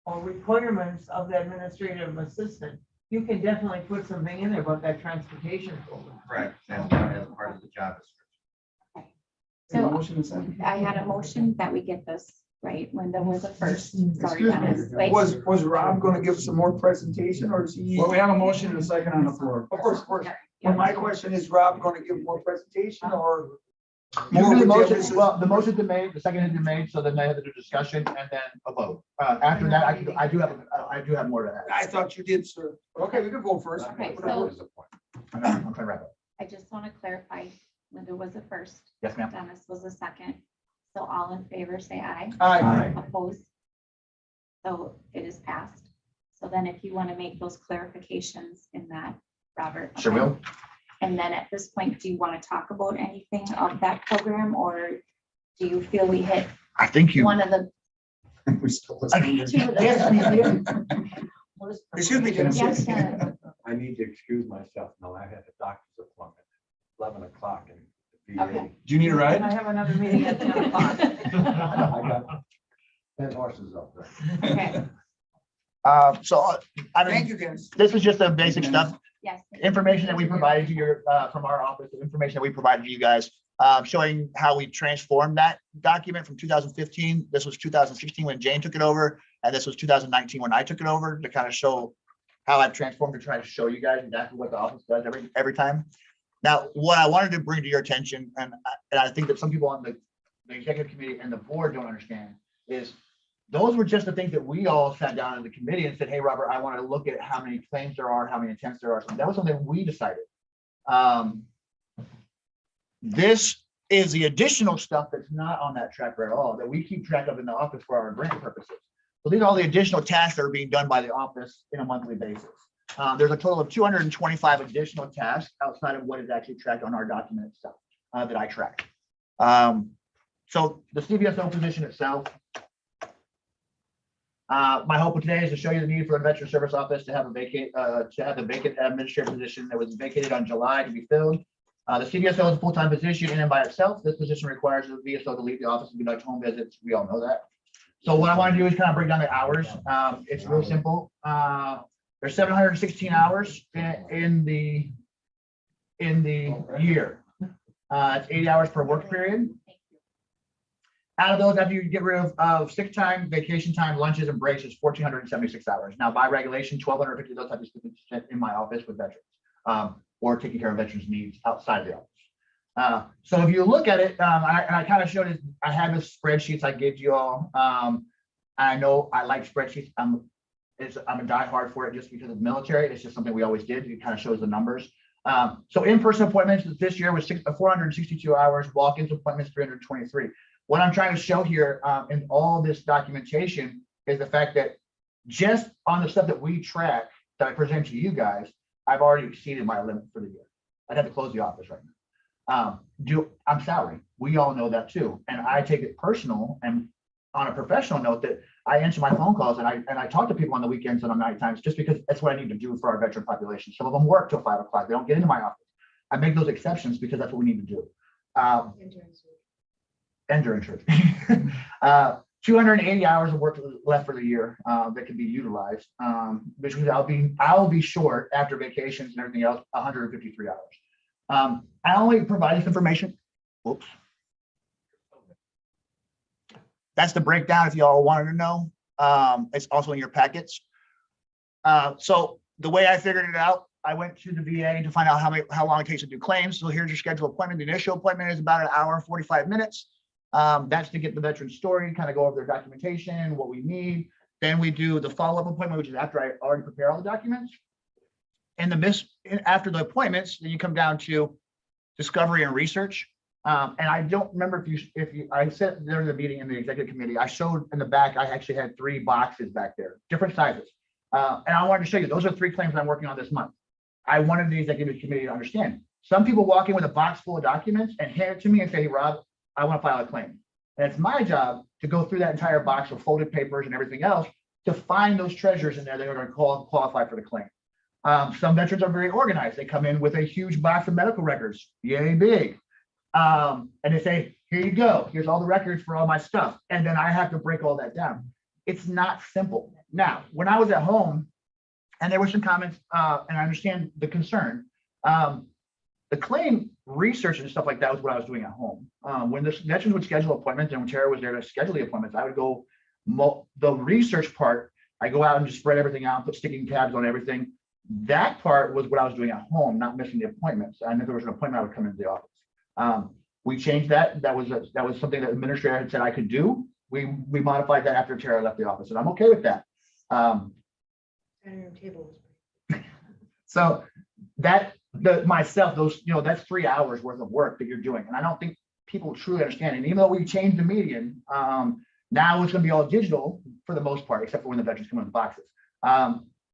or requirements of the administrative assistant, you can definitely put something in there about that transportation program. Correct. That's part of the job description. So Motion and second. I had a motion that we get this, right? Linda was the first. Sorry, Excuse Dennis. me, Like, was Rob gonna give some more presentation or is he? Well, we have a motion and a second on the floor. Of course, of course. yeah. Well, my question is Rob gonna give more presentation or? Usually the with motion, emphasis- well, the motion's been made, the second has been made, so then they have to do discussion and then a vote. After that, I do have more to I add. thought you did, sir. Okay, we can vote first. Okay, I'm so trying to wrap up. I just want to clarify, Linda was the first, Yes, ma'am. Dennis was the second. So all in favor, say aye. Aye. Opposed? So it is passed. So then if you want to make those clarifications in that, Robert. Sure okay? will. And then at this point, do you want to talk about anything of that program, or do you feel we hit I think you. one of the We still I- listening. two of the? Excuse me, Dennis. Yes, I need to excuse myself now. I had a doctor's appointment, 11 o'clock in the VA. Okay. Do you need a And I ride? have another meeting at 10 o'clock. I got 10 horses up there. Okay, So, I Thank mean, you, Dennis. this is just the basic stuff. yes. Information that we provided to your, from our office, the information that we provided to you guys, showing how we transformed that document from 2015. This was 2016 when Jane took it over, and this was 2019 when I took it over, to kind of show how I've transformed, to try to show you guys exactly what the office does every time. Now, what I wanted to bring to your attention, and I think that some people on the executive committee and the board don't understand, is those were just the things that we all sat down in the committee and said, hey, Robert, I want to look at how many claims there are, how many attempts there are. So that was something we decided. This is the additional stuff that's not on that tracker at all, that we keep track of in the office for our grant purposes. So these are all the additional tasks that are being done by the office in a monthly basis. There's a total of 225 additional tasks outside of what is actually tracked on our document itself, that I track. So the CVSO position itself, my hope today is to show you the need for a veteran service office to have a vacant administrative position that was vacated on July to be filled. The CVSO is a full-time position in and by itself. This position requires the VSO to leave the office and conduct home visits. We all know that. So what I want to do is kind of break down the hours. It's real simple. There's 716 hours in the year. It's 80 hours per work period. Out of those, after you get rid of sick time, vacation time, lunches and breaks, is 1,476 hours. Now, by regulation, 1,250 of those have to be spent in my office with veterans, or taking care of veterans' needs outside the office. So if you look at it, I kind of showed it, I have the spreadsheets I gave you all. I know I like spreadsheets. I'm a diehard for it just because of the military. It's just something we always did. It kind of shows the numbers. So in-person appointments this year was 462 hours, walk-ins appointments 323. What I'm trying to show here in all this documentation is the fact that just on the stuff that we track that I present to you guys, I've already exceeded my limit for the year. I'd have to close the office right now. I'm salary. We all know that too. And I take it personal and on a professional note that I answer my phone calls and I talk to people on the weekends and on night times just because that's what I need to do for our veteran population. Some of them work till 5 o'clock. They don't get into my office. I make those exceptions because that's what we need to do. And during church. 280 hours of work left for the year that can be utilized, which means I'll be short after vacations and everything else, 153 hours. I only provide this information. Whoops. That's the breakdown if y'all wanted to know. It's also in your packets. So the way I figured it out, I went to the VA to find out how long it takes to do claims. So here's your scheduled appointment. The initial appointment is about 1 hour and 45 minutes. That's to get the veteran's story, kind of go over their documentation, what we need. Then we do the follow-up appointment, which is after I already prepare all the documents. And after the appointments, then you come down to discovery and research. And I don't remember if you I said during the meeting in the executive committee, I showed in the back, I actually had 3 boxes back there, different sizes. And I wanted to show you, those are 3 claims I'm working on this month. I wanted the executive committee to understand. Some people walk in with a box full of documents and hand it to me and say, hey, Rob, I want to file a claim. And it's my job to go through that entire box of folded papers and everything else to find those treasures in there that are going to qualify for the claim. Some veterans are very organized. They come in with a huge box of medical records, yay big. And they say, here you go, here's all the records for all my stuff. And then I have to break all that down. It's not simple. Now, when I was at home, and there were some comments, and I understand the concern, the claim research and stuff like that was what I was doing at home. When the veterans would schedule appointments and when Tara was there to schedule the appointments, I would go, the research part, I go out and just spread everything out, put sticking tabs on everything. That part was what I was doing at home, not missing the appointments. And if there was an appointment, I would come into the office. We changed that. That was something that the administrator had said I could do. We modified that after Tara left the office, and I'm okay with that. So that myself, those, that's 3 hours worth of work that you're doing. And I don't think people truly understand. And even though we changed the median, now it's going to be all digital for the most part, except for when the veterans come in the boxes.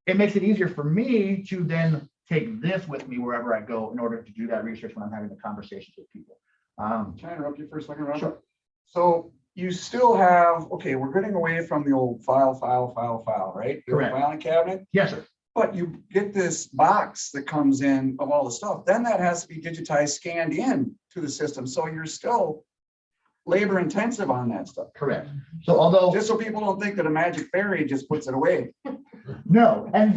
It makes it easier for me to then take this with me wherever I go in order to do that research when I'm having the conversations with people. Can I interrupt you for a second, Robert? Sure. So you still have, okay, we're getting away from the old file, right? Your Correct. filing cabinet. Yes, sir. But you get this box that comes in of all the stuff, then that has to be digitized, scanned in to the system. So you're still labor intensive on that stuff. Correct. So although, Just so people don't think that a magic fairy just puts it away. no, and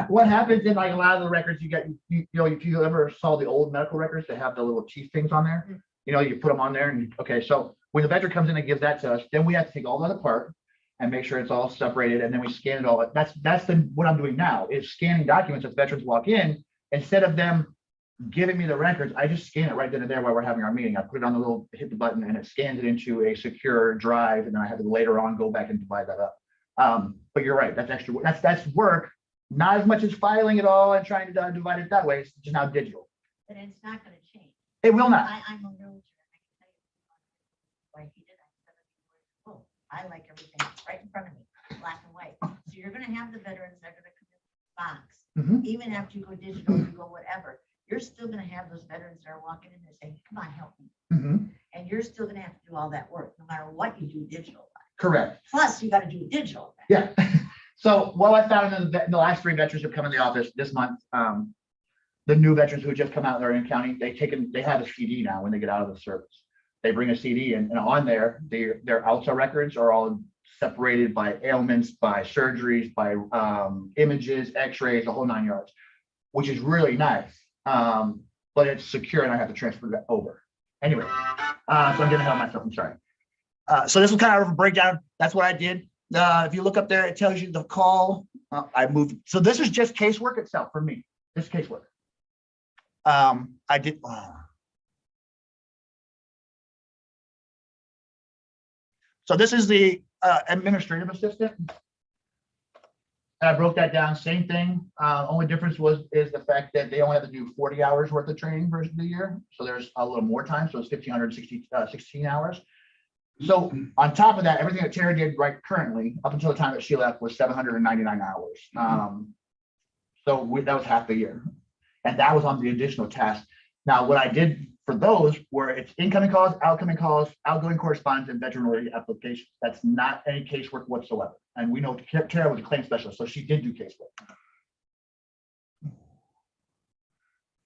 what happens in like a lot of the records you get, if you ever saw the old medical records, they have the little teeth things on there. You put them on there, and okay, so when the veteran comes in and gives that to us, then we have to take all that apart and make sure it's all separated, and then we scan it all. That's what I'm doing now is scanning documents as veterans walk in. Instead of them giving me the records, I just scan it right then and there while we're having our meeting. I put it on the little, hit the button, and it scans it into a secure drive, and then I have to later on go back and divide that up. But you're right, that's extra. That's work, not as much as filing it all and trying to divide it that way. It's just now digital. But it's not gonna change. It will not. I'm a realtor. I can tell you, like he did, I like everything right in front of me, black and white. So you're gonna have the veterans that are gonna come in the box. Even after you go digital, you go whatever, you're still gonna have those veterans that are walking in there saying, come on, help me. And you're still gonna have to do all that work, no matter what you do digital. Correct. Plus, you gotta do digital. Yeah. So what I found in the last 3 veterans have come in the office this month, the new veterans who just come out there in county, they have a CD now when they get out of the service. They bring a CD and on there, their ALTA records are all separated by ailments, by surgeries, by images, x-rays, the whole 9 yards, which is really nice. But it's secure and I have to transfer that over. Anyway, so I'm getting ahead of myself, I'm sorry. So this was kind of a breakdown. That's what I did. If you look up there, it tells you the call. I moved. So this is just casework itself for me. This casework. I did. So this is the administrative assistant. And I broke that down. Same thing. Only difference is the fact that they only have to do 40 hours worth of training versus the year. So there's a little more time. So it's 1,516 hours. So on top of that, everything that Tara did right currently, up until the time that she left, was 799 hours. So that was half the year. And that was on the additional task. Now, what I did for those were it's incoming calls, outgoing correspondence, and veteran applications. That's not any casework whatsoever. And we know Tara was a claim specialist, so she did do casework.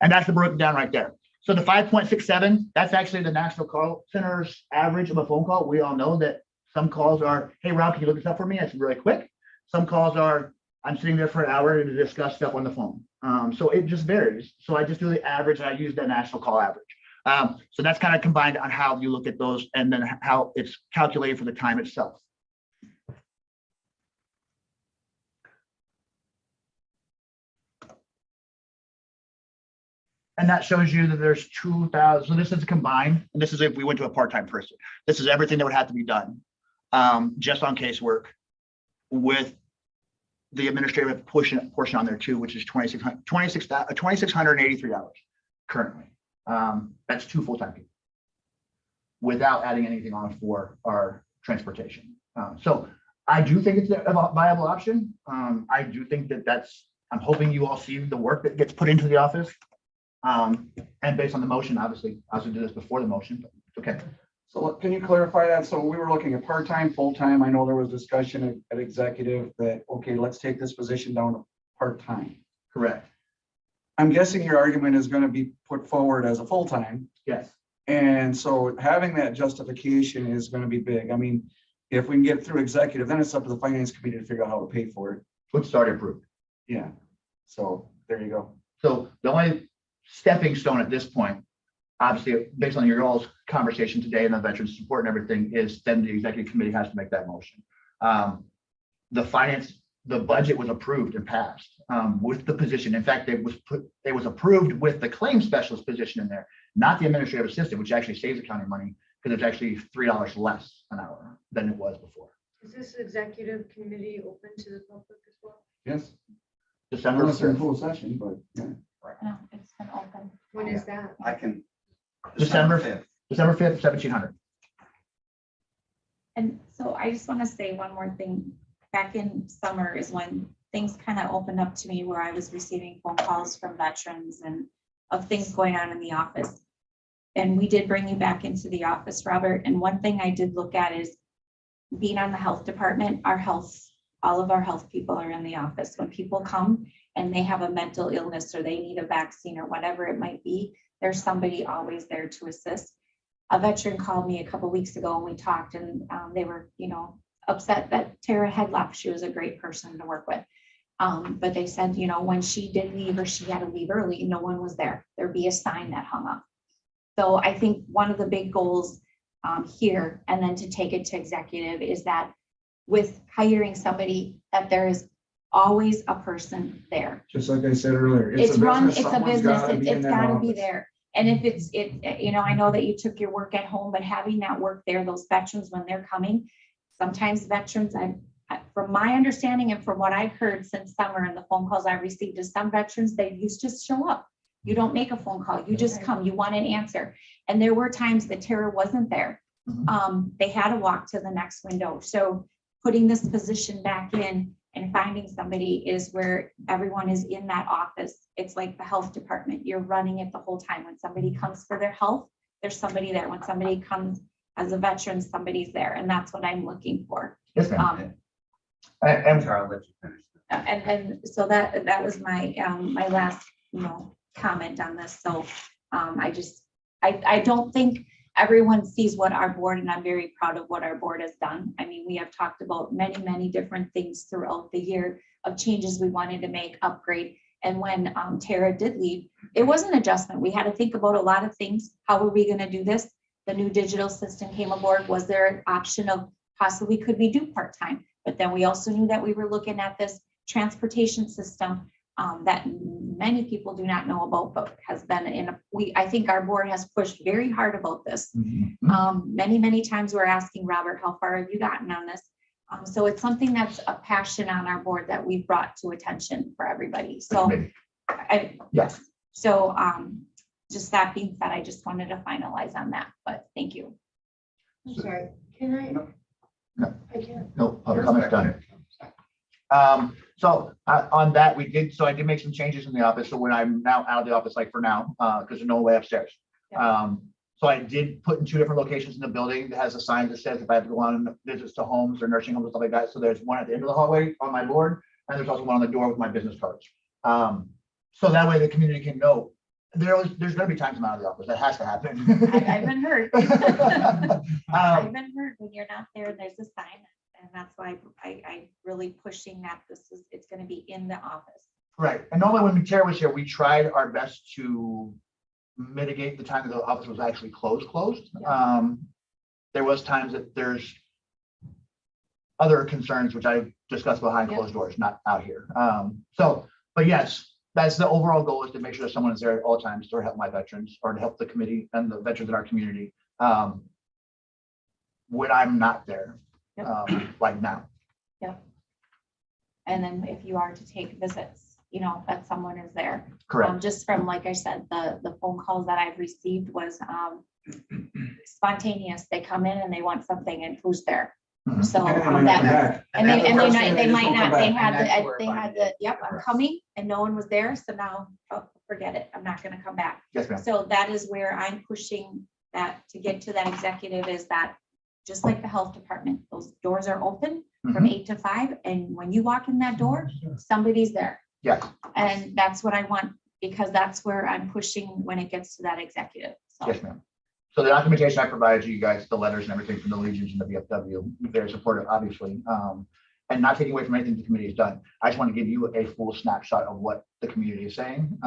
And that's the broken down right there. So the 5.67, that's actually the National Call Center's average of a phone call. We all know that some calls are, hey, Rob, can you look this up for me? That's really quick. Some calls are, I'm sitting there for an hour to discuss stuff on the phone. So it just varies. So I just do the average and I use the national call average. So that's kind of combined on how you look at those and then how it's calculated for the time itself. And that shows you that there's 2,000. So this is combined. And this is if we went to a part-time person. This is everything that would have to be done just on casework with the administrative portion on there too, which is 2,683 hours currently. That's 2 full-time people without adding anything on for our transportation. So I do think it's a viable option. I do think that I'm hoping you all see the work that gets put into the office. And based on the motion, obviously, I also did this before the motion, but okay. So can you clarify that? So we were looking at part-time, full-time. I know there was discussion at executive that, okay, let's take this position down to part-time. Correct. I'm guessing your argument is going to be put forward as a full-time. Yes. And so having that justification is going to be big. I mean, if we can get through executive, then it's up to the finance committee to figure out how to pay for it. Which started approved. Yeah. So there you go. So the only stepping stone at this point, obviously, based on your all's conversation today and the veteran support and everything, is then the executive committee has to make that motion. The budget was approved and passed with the position. In fact, it was approved with the claim specialist position in there, not the administrative assistant, which actually saves the county money because it's actually $3 less an hour than it was before. Is this executive committee open to the public as well? Yes. December Unless they're in 5th. full session, but yeah. No, it's been open. When is that? I can. December 5th. December 5th, 1700. And so I just want to say one more thing. Back in summer is when things kind of opened up to me where I was receiving phone calls from veterans and of things going on in the office. And we did bring you back into the office, Robert. And one thing I did look at is being on the health department, all of our health people are in the office. When people come and they have a mental illness or they need a vaccine or whatever it might be, there's somebody always there to assist. A veteran called me a couple of weeks ago and we talked and they were, upset that Tara had left. She was a great person to work with. But they said, when she did leave or she had to leave early, no one was there. There'd be a sign that hung up. So I think one of the big goals here, and then to take it to executive, is that with hiring somebody, that there is always a person there. Just like I said earlier. It's run, it's a someone's business, gotta be in it's that gotta be office. there. And if I know that you took your work at home, but having that work there, those veterans, when they're coming, sometimes veterans, from my understanding and from what I've heard since summer and the phone calls I received, is some veterans, they used to just show up. You don't make a phone call, you just come, you want an answer. And there were times that Tara wasn't there. They had to walk to the next window. So putting this position back in and finding somebody is where everyone is in that office. It's like the health department. You're running it the whole time. When somebody comes for their health, there's somebody there. When somebody comes as a veteran, somebody's there. And that's what I'm looking for. Yes, ma'am. And Charles, let you finish. And so that was my, my last, comment on this. So I don't think everyone sees what our board, and I'm very proud of what our board has done. I mean, we have talked about many, many different things throughout the year of changes we wanted to make, upgrade. And when Tara did leave, it was an adjustment. We had to think about a lot of things. How were we going to do this? The new digital system came aboard. Was there an option of possibly could we do part-time? But then we also knew that we were looking at this transportation system that many people do not know about, but has been I think our board has pushed very hard about this. Many, many times we're asking Robert, how far have you gotten on this? So it's something that's a passion on our board that we've brought to attention for everybody. So Yes. So just that being said, I just wanted to finalize on that, but thank you. I'm sorry, can I? No. I can't. No, public comment's done. So on that, I did make some changes in the office. So when I'm now out of the office, like for now, because there's no way upstairs. So I did put in 2 different locations in the building that has a sign that says if I have to go on visits to homes or nursing homes and stuff like that. So there's one at the end of the hallway on my board, and there's also one on the door with my business cards. So that way the community can know there's going to be times I'm out of the office. That has to happen. I've been hurt. I've been hurt when you're not there. There's a sign. And that's why I really pushing that it's going to be in the office. Right. And normally when Tara was here, we tried our best to mitigate the time that the office was actually closed. Yeah. There was times that there's other concerns, which I discussed behind closed doors, not out here. But yes, that's the overall goal, is to make sure that someone is there at all times to help my veterans or to help the committee and the veterans in our community when I'm not there. Like now. Yep. And then if you are to take visits, that someone is there. Correct. Just from, like I said, the phone calls that I've received was spontaneous. They come in and they want something, and who's there? So that, and they might not, they had the, yep, I'm coming, and no one was there. So now, forget it. I'm not going to come back. Yes, ma'am. So that is where I'm pushing that to get to that executive is that just like the health department, those doors are open from 8 to 5. And when you walk in that door, somebody's there. Yeah. And that's what I want, because that's where I'm pushing when it gets to that executive. So, Yes, ma'am. So the documentation I provided you guys, the letters and everything from the Legions and the VFW, very supportive, obviously. And not taking away from anything the committee has done. I just want to give you a full snapshot of what the community is saying,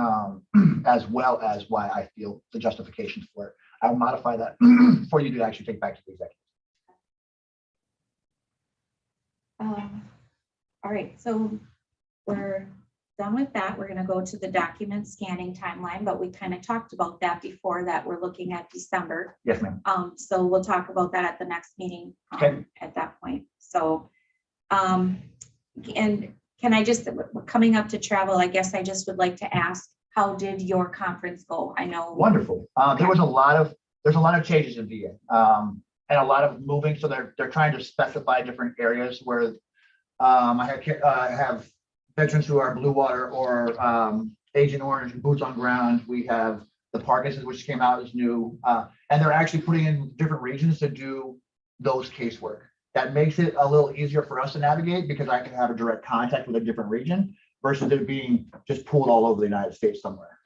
as well as why I feel the justifications for it. I'll modify that for you to actually take back to the executive. all right, so we're done with that. We're gonna go to the document scanning timeline, but we kind of talked about that before, that we're looking at December. Yes, ma'am. So we'll talk about that at the next meeting, Okay. at that point. So, and can I just, we're coming up to travel, I guess I just would like to ask, how did your conference go? I know. Wonderful. There's a lot of changes in VA, and a lot of moving. So they're trying to specify different areas where I have veterans who are Blue Water or Agent Orange, boots on ground. We have the Parkinson's, which came out as new, and they're actually putting in different regions to do those casework. That makes it a little easier for us to navigate because I can have a direct contact with a different region versus it being just pulled all over the United States somewhere.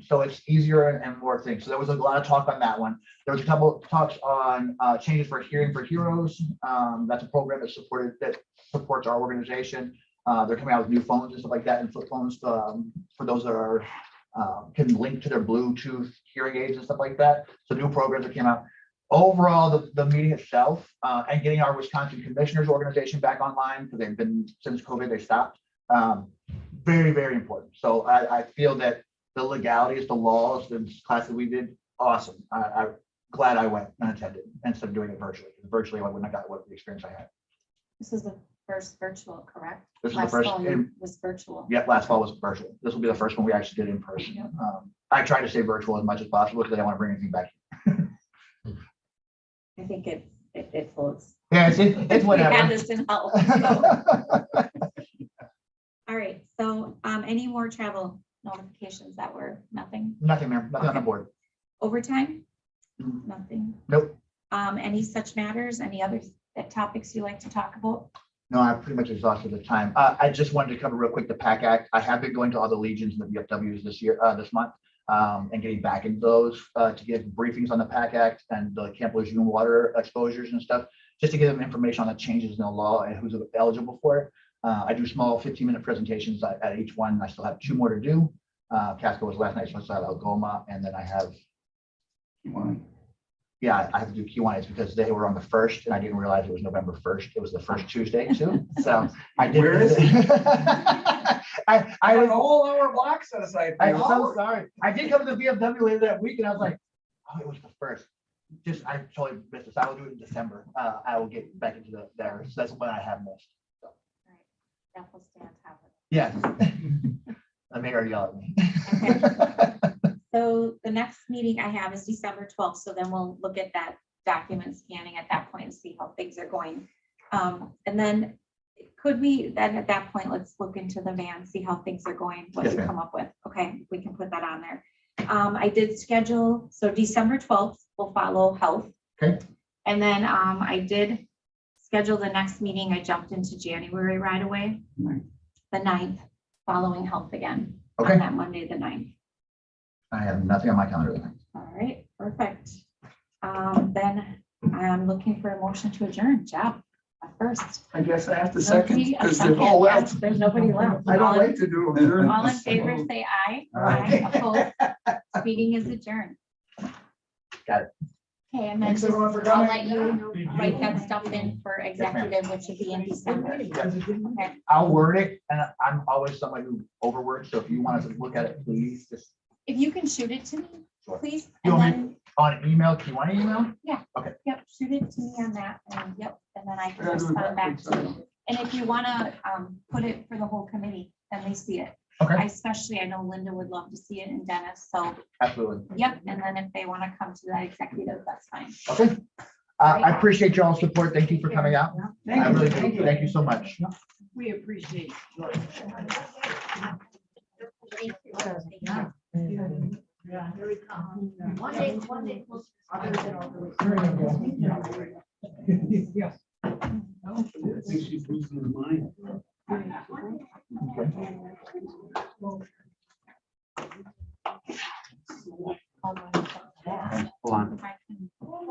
So it's easier and more things. So there was a lot of talk on that one. There was a couple of talks on changes for Hearing for Heroes. That's a program that supports our organization. They're coming out with new phones and stuff like that, and flip phones for those that are can link to their Bluetooth hearing aids and stuff like that. So new programs that came out. Overall, the meeting itself and getting our Wisconsin Commissioners Organization back online, because they've been, since COVID, they stopped. Very, very important. So I feel that the legalities, the laws, the class that we did, awesome. I'm glad I went and attended instead of doing it virtually. Virtually, I wouldn't have got what the experience I had. This is the first virtual, correct? This is the Last first. fall was virtual. Yep, last fall was virtual. This will be the first one we actually did in person. I tried to stay virtual as much as possible because I don't want to bring anything back. I think it floats. Yeah, it's whatever. We had this in health. So. All right, so any more travel notifications that were nothing? Nothing, ma'am. Nothing on the board. Overtime? Nothing. Nope. Any such matters, any other topics you like to talk about? No, I pretty much exhausted the time. I just wanted to cover real quick the PAC Act. I have been going to all the Legions and the VFWs this month, and getting back into those to give briefings on the PAC Act and the Camp Lejeune water exposures and stuff, just to give them information on the changes in the law and who's eligible for it. I do small 15-minute presentations at each one. I still have 2 more to do. Casco was last night, so I still have Algoma, and then I have Kewaunee. Yeah, I have to do Kewaunee because they were on the 1st, and I didn't realize it was November 1st. It was the first Tuesday too. So I did. Where is it? I had was a whole hour block set aside. I'm so sorry. I did come to the VFW later that week, and I was like, oh, it was the 1st. I totally missed this. I will do it in December. I will get back into there. So that's when I have missed. So. That will stay on top of it. Yes. The mayor yelled at me. Okay. So the next meeting I have is December 12th. So then we'll look at that document scanning at that point and see how things are going. And then could we then at that point, let's look into the van, see how things are going, what Yes, you ma'am. come up with. Okay, we can put that on there. I did schedule, so December 12th will follow health. Okay. And then I did schedule the next meeting. I jumped into January right away. Right. The 9th, following health again. Okay. On that Monday, the 9th. I have nothing on my calendar. All right, perfect. Then I'm looking for a motion to adjourn. Job first. I guess I have to Lindsay, second a because second. they're all Yes, left. there's nobody left. I don't like to do them. All in favor, say aye. Aye. Opposed. Meeting is adjourned. Got it. Okay, and then Thanks, just, everyone, for I'll coming. let you write that stuff in for executive, which would be in December. Okay. I'll word it, and I'm always somebody who overwords. So if you want us to look at it, please just If you can shoot it to me, Sure. please, You and want then, on email. Do you want an email? yep, shoot it to me on that, and yep, and then I can Yeah, do it respond back backwards. to you. And if you wanna, put it for the whole committee, then they see it. Okay. Especially, I know Linda would love to see it, and Dennis, so, Absolutely. yep, and then if they wanna come to that executive, that's fine. Okay. I appreciate y'all's support. Thank you for coming out. I really do. Thank you so much. We appreciate. Yeah. One day, we'll Others that are really- Yes. I think she's losing her mind.